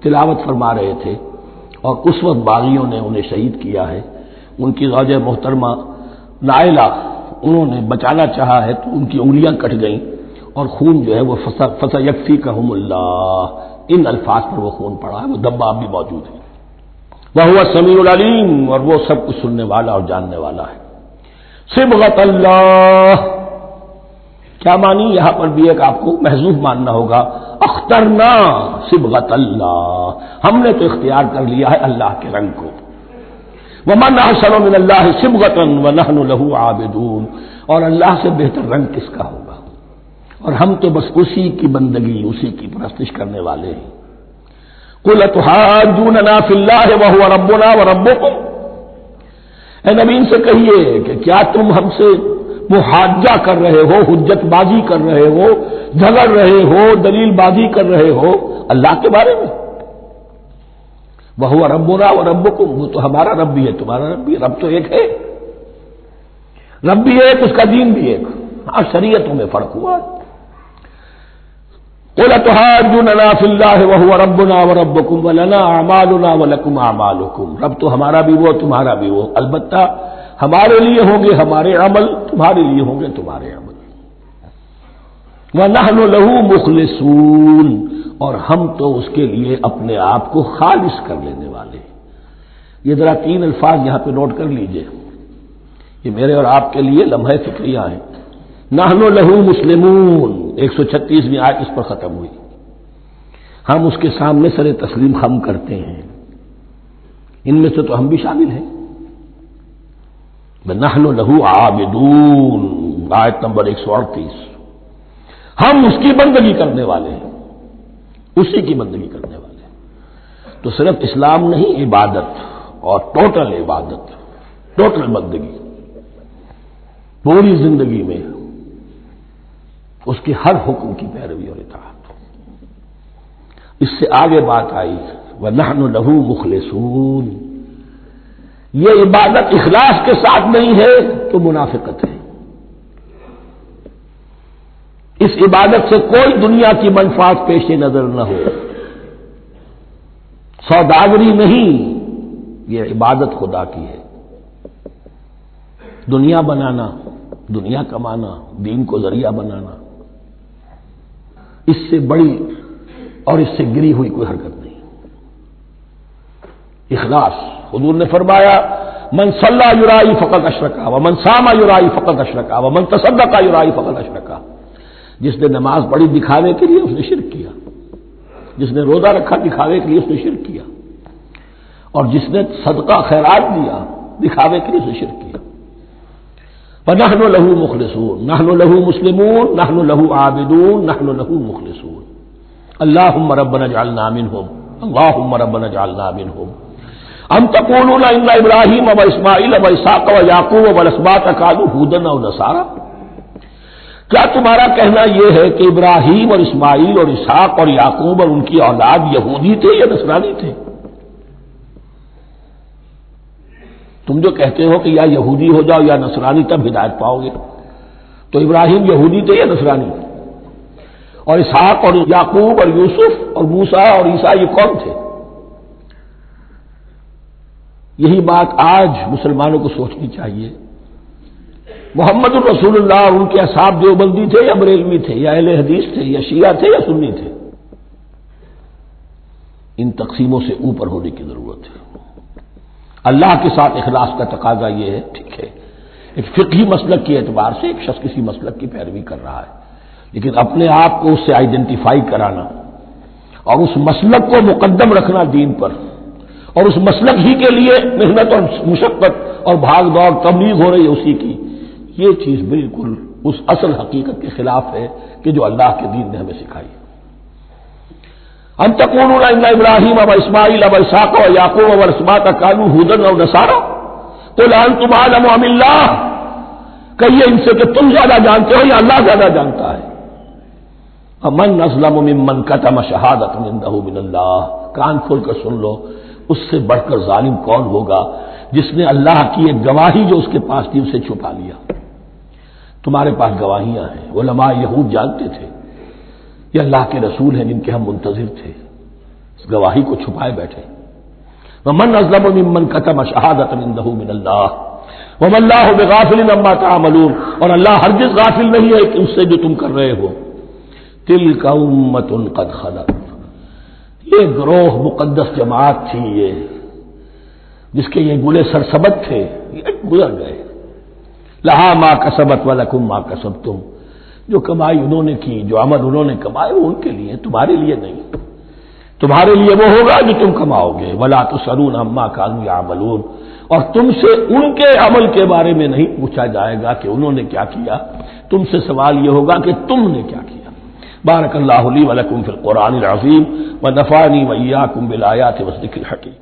تلاوت فرما رہے تھے، اور اس وقت باغیوں نے انہیں شہید کیا ہے، ان کی زوجہ محترمہ نائلہ، انہوں نے بچانا چاہا ہے تو ان کی انگلیاں کٹ گئیں، اور خون جو ہے وہ فَسَيَكْفِيكَهُمُ اللَّهُ، ان الفاظ پر وہ خون پڑا ہے، وہ دبا اب بھی موجود ہے۔ وَهُوَ السَّمِيعُ الْعَلِيمُ، اور وہ سب کچھ سننے والا اور جاننے والا ہے۔ صبغۃ اللہ، کیا مانی یہاں پر بھی ایک آپ کو محذوف ماننا ہوگا، اخترنا صبغۃ اللہ، ہم نے تو اختیار کر لیا ہے اللہ کے رنگ کو۔ وَمَنْ أَحْسَنُ مِنَ اللَّهِ صِبْغَةً وَنَحْنُ لَهُ عَابِدُونَ، اور اللہ سے بہتر رنگ کس کا ہوگا، اور ہم تو بس اسی کی بندگی، اسی کی پرستش کرنے والے ہیں۔ قُلْ أَتُحَاجُّونَنَا فِي اللَّهِ وَهُوَ رَبُّنَا وَرَبُّكُمْ، اے نبی ان سے کہیے کہ کیا تم ہم سے محاجہ کر رہے ہو، حجت بازی کر رہے ہو، جھگڑ رہے ہو، دلیل بازی کر رہے ہو اللہ کے بارے میں؟ وَهُوَ رَبُّنَا وَرَبُّكُمْ، وہ تو ہمارا رب بھی ہے تمہارا رب بھی ہے، رب تو ایک ہے، رب بھی ایک، اس کا دین بھی ایک، ہاں شریعتوں میں فرق ہوا۔ قُلْ أَتُحَاجُّونَنَا فِي اللَّهِ وَهُوَ رَبُّنَا وَرَبُّكُمْ وَلَنَا أَعْمَالُنَا وَلَكُمْ أَعْمَالُكُمْ، رب تو ہمارا بھی وہ تمہارا بھی وہ، البتہ ہمارے لیے ہوں گے ہمارے عمل، تمہارے لیے ہوں گے تمہارے عمل۔ وَنَحْنُ لَهُ مُخْلِصُونَ، اور ہم تو اس کے لیے اپنے آپ کو خالص کر لینے والے۔ یہ ذرا 3 الفاظ یہاں پہ نوٹ کر لیجئے، یہ میرے اور آپ کے لیے لمحہ فکریہ ہیں۔ نحن لہ مسلمون، 136ویں آیت اس پر ختم ہوئی، ہم اس کے سامنے سر تسلیم خم کرتے ہیں، ان میں سے تو ہم بھی شامل ہیں۔ نحن لہ عابدون، آیت نمبر 138، ہم اس کی بندگی کرنے والے ہیں، اسی کی بندگی کرنے والے ہیں۔ تو صرف اسلام نہیں، عبادت اور ٹوٹل عبادت، ٹوٹل بندگی، پوری زندگی میں اس کے ہر حکم کی پیروی اور اطاعت۔ اس سے آگے بات آئی وَنَحْنُ لَهُ مُخْلِصُونَ، یہ عبادت اخلاص کے ساتھ نہیں ہے تو منافقت ہے۔ اس عبادت سے کوئی دنیا کی منفعت پیش نظر نہ ہو، سوداگری نہیں، یہ عبادت خدا کی ہے۔ دنیا بنانا، دنیا کمانا، دین کو ذریعہ بنانا، اس سے بڑی اور اس سے گری ہوئی کوئی حرکت نہیں۔ اخلاص، حضور نے فرمایا من صلی یرائی فقط اشرکا ومن صام یرائی فقط اشرکا ومن تصدق یرائی فقط اشرکا۔ جس نے نماز پڑھی دکھاوے کے لیے اس نے شرک کیا، جس نے روزہ رکھا دکھاوے کے لیے اس نے شرک کیا، اور جس نے صدقہ خیرات دیا دکھاوے کے لیے اس نے شرک کیا۔ فنحن له مخلصون، نحن له مسلمون، نحن له عابدون، نحن له مخلصون۔ اللهم ربنا اجعلنا منهم، اللهم ربنا اجعلنا منهم۔ ام تقولون ان ابراہیم واسماعیل واسحاق ویعقوب والاسباط كانوا هودا او نصارى؟ کیا تمہارا کہنا یہ ہے کہ ابراہیم اور اسماعیل اور اسحاق اور یعقوب اور ان کی اولاد یہودی تھے یا نصرانی تھے؟ تم جو کہتے ہو کہ یا یہودی ہو جاؤ یا نصرانی تب ہدایت پاؤ گے، تو ابراہیم یہودی تھے یا نصرانی؟ اور اسحاق اور یعقوب اور یوسف اور موسیٰ اور عیسیٰ یہ کون تھے؟ یہی بات آج مسلمانوں کو سوچنی چاہیے۔ محمد الرسول اللہ اور ان کے اصحاب دیوبندی تھے یا بریلوی تھے یا اہل حدیث تھے یا شیعہ تھے یا سنی تھے؟ ان تقسیموں سے اوپر ہونے کی ضرورت ہے۔ اللہ کے ساتھ اخلاص کا تقاضا یہ ہے، ٹھیک ہے ایک فقہی مسلک کے اعتبار سے ایک شخص کسی مسلک کی پیروی کر رہا ہے، لیکن اپنے آپ کو اس سے آئیڈینٹیفائی کرانا اور اس مسلک کو مقدم رکھنا دین پر، اور اس مسلک ہی کے لیے محنت اور مشقت اور بھاگ دوڑ تبلیغ ہو رہی ہے اسی کی، یہ چیز بالکل اس اصل حقیقت کے خلاف ہے کہ جو اللہ کے دین نے ہمیں سکھائی ہے۔ ام تقولون ان ابراہیم واسماعیل واسحاق ویعقوب والاسباط كانوا هودا او نصارى قل انتم اعلم ام اللہ، کہیے ان سے کہ تم زیادہ جانتے ہو یا اللہ زیادہ جانتا ہے۔ ومن اظلم ممن كتم شهادة عنده من اللہ، کان کھول کر سن لو، اس سے بڑھ کر ظالم کون ہوگا جس نے اللہ کی ایک گواہی جو اس کے پاس تھی اسے چھپا لیا۔ تمہارے پاس گواہیاں ہیں، علماء یہود جانتے تھے یہ اللہ کے رسول ہیں جن کے ہم منتظر تھے، اس گواہی کو چھپائے بیٹھے۔ ومن اظلم ممن كتم شهادة عنده من اللہ وما اللہ بغافل عما تعملون، اور اللہ ہرگز غافل نہیں ہے کہ اس سے جو تم کر رہے ہو۔ تلک امۃ قد خلت، یہ گروہ مقدس جماعت تھی یہ جس کے یہ گلے سرسبد تھے، یہ گزر گئے۔ لہا ما کسبت ولکم ما کسبتم، جو کمائی انہوں نے کی، جو عمل انہوں نے کمائے وہ ان کے لیے، تمہارے لیے نہیں۔ تمہارے لیے وہ ہوگا جو تم کماؤ گے۔ ولا تسألون عما كانوا يعملون، اور تم سے ان کے عمل کے بارے میں نہیں پوچھا جائے گا کہ انہوں نے کیا کیا، تم سے سوال یہ ہوگا کہ تم نے کیا کیا۔ بارک اللہ لی ولکم فی القرآن العظیم ونفعنی وإیاکم بالآیات والذکر الحکیم۔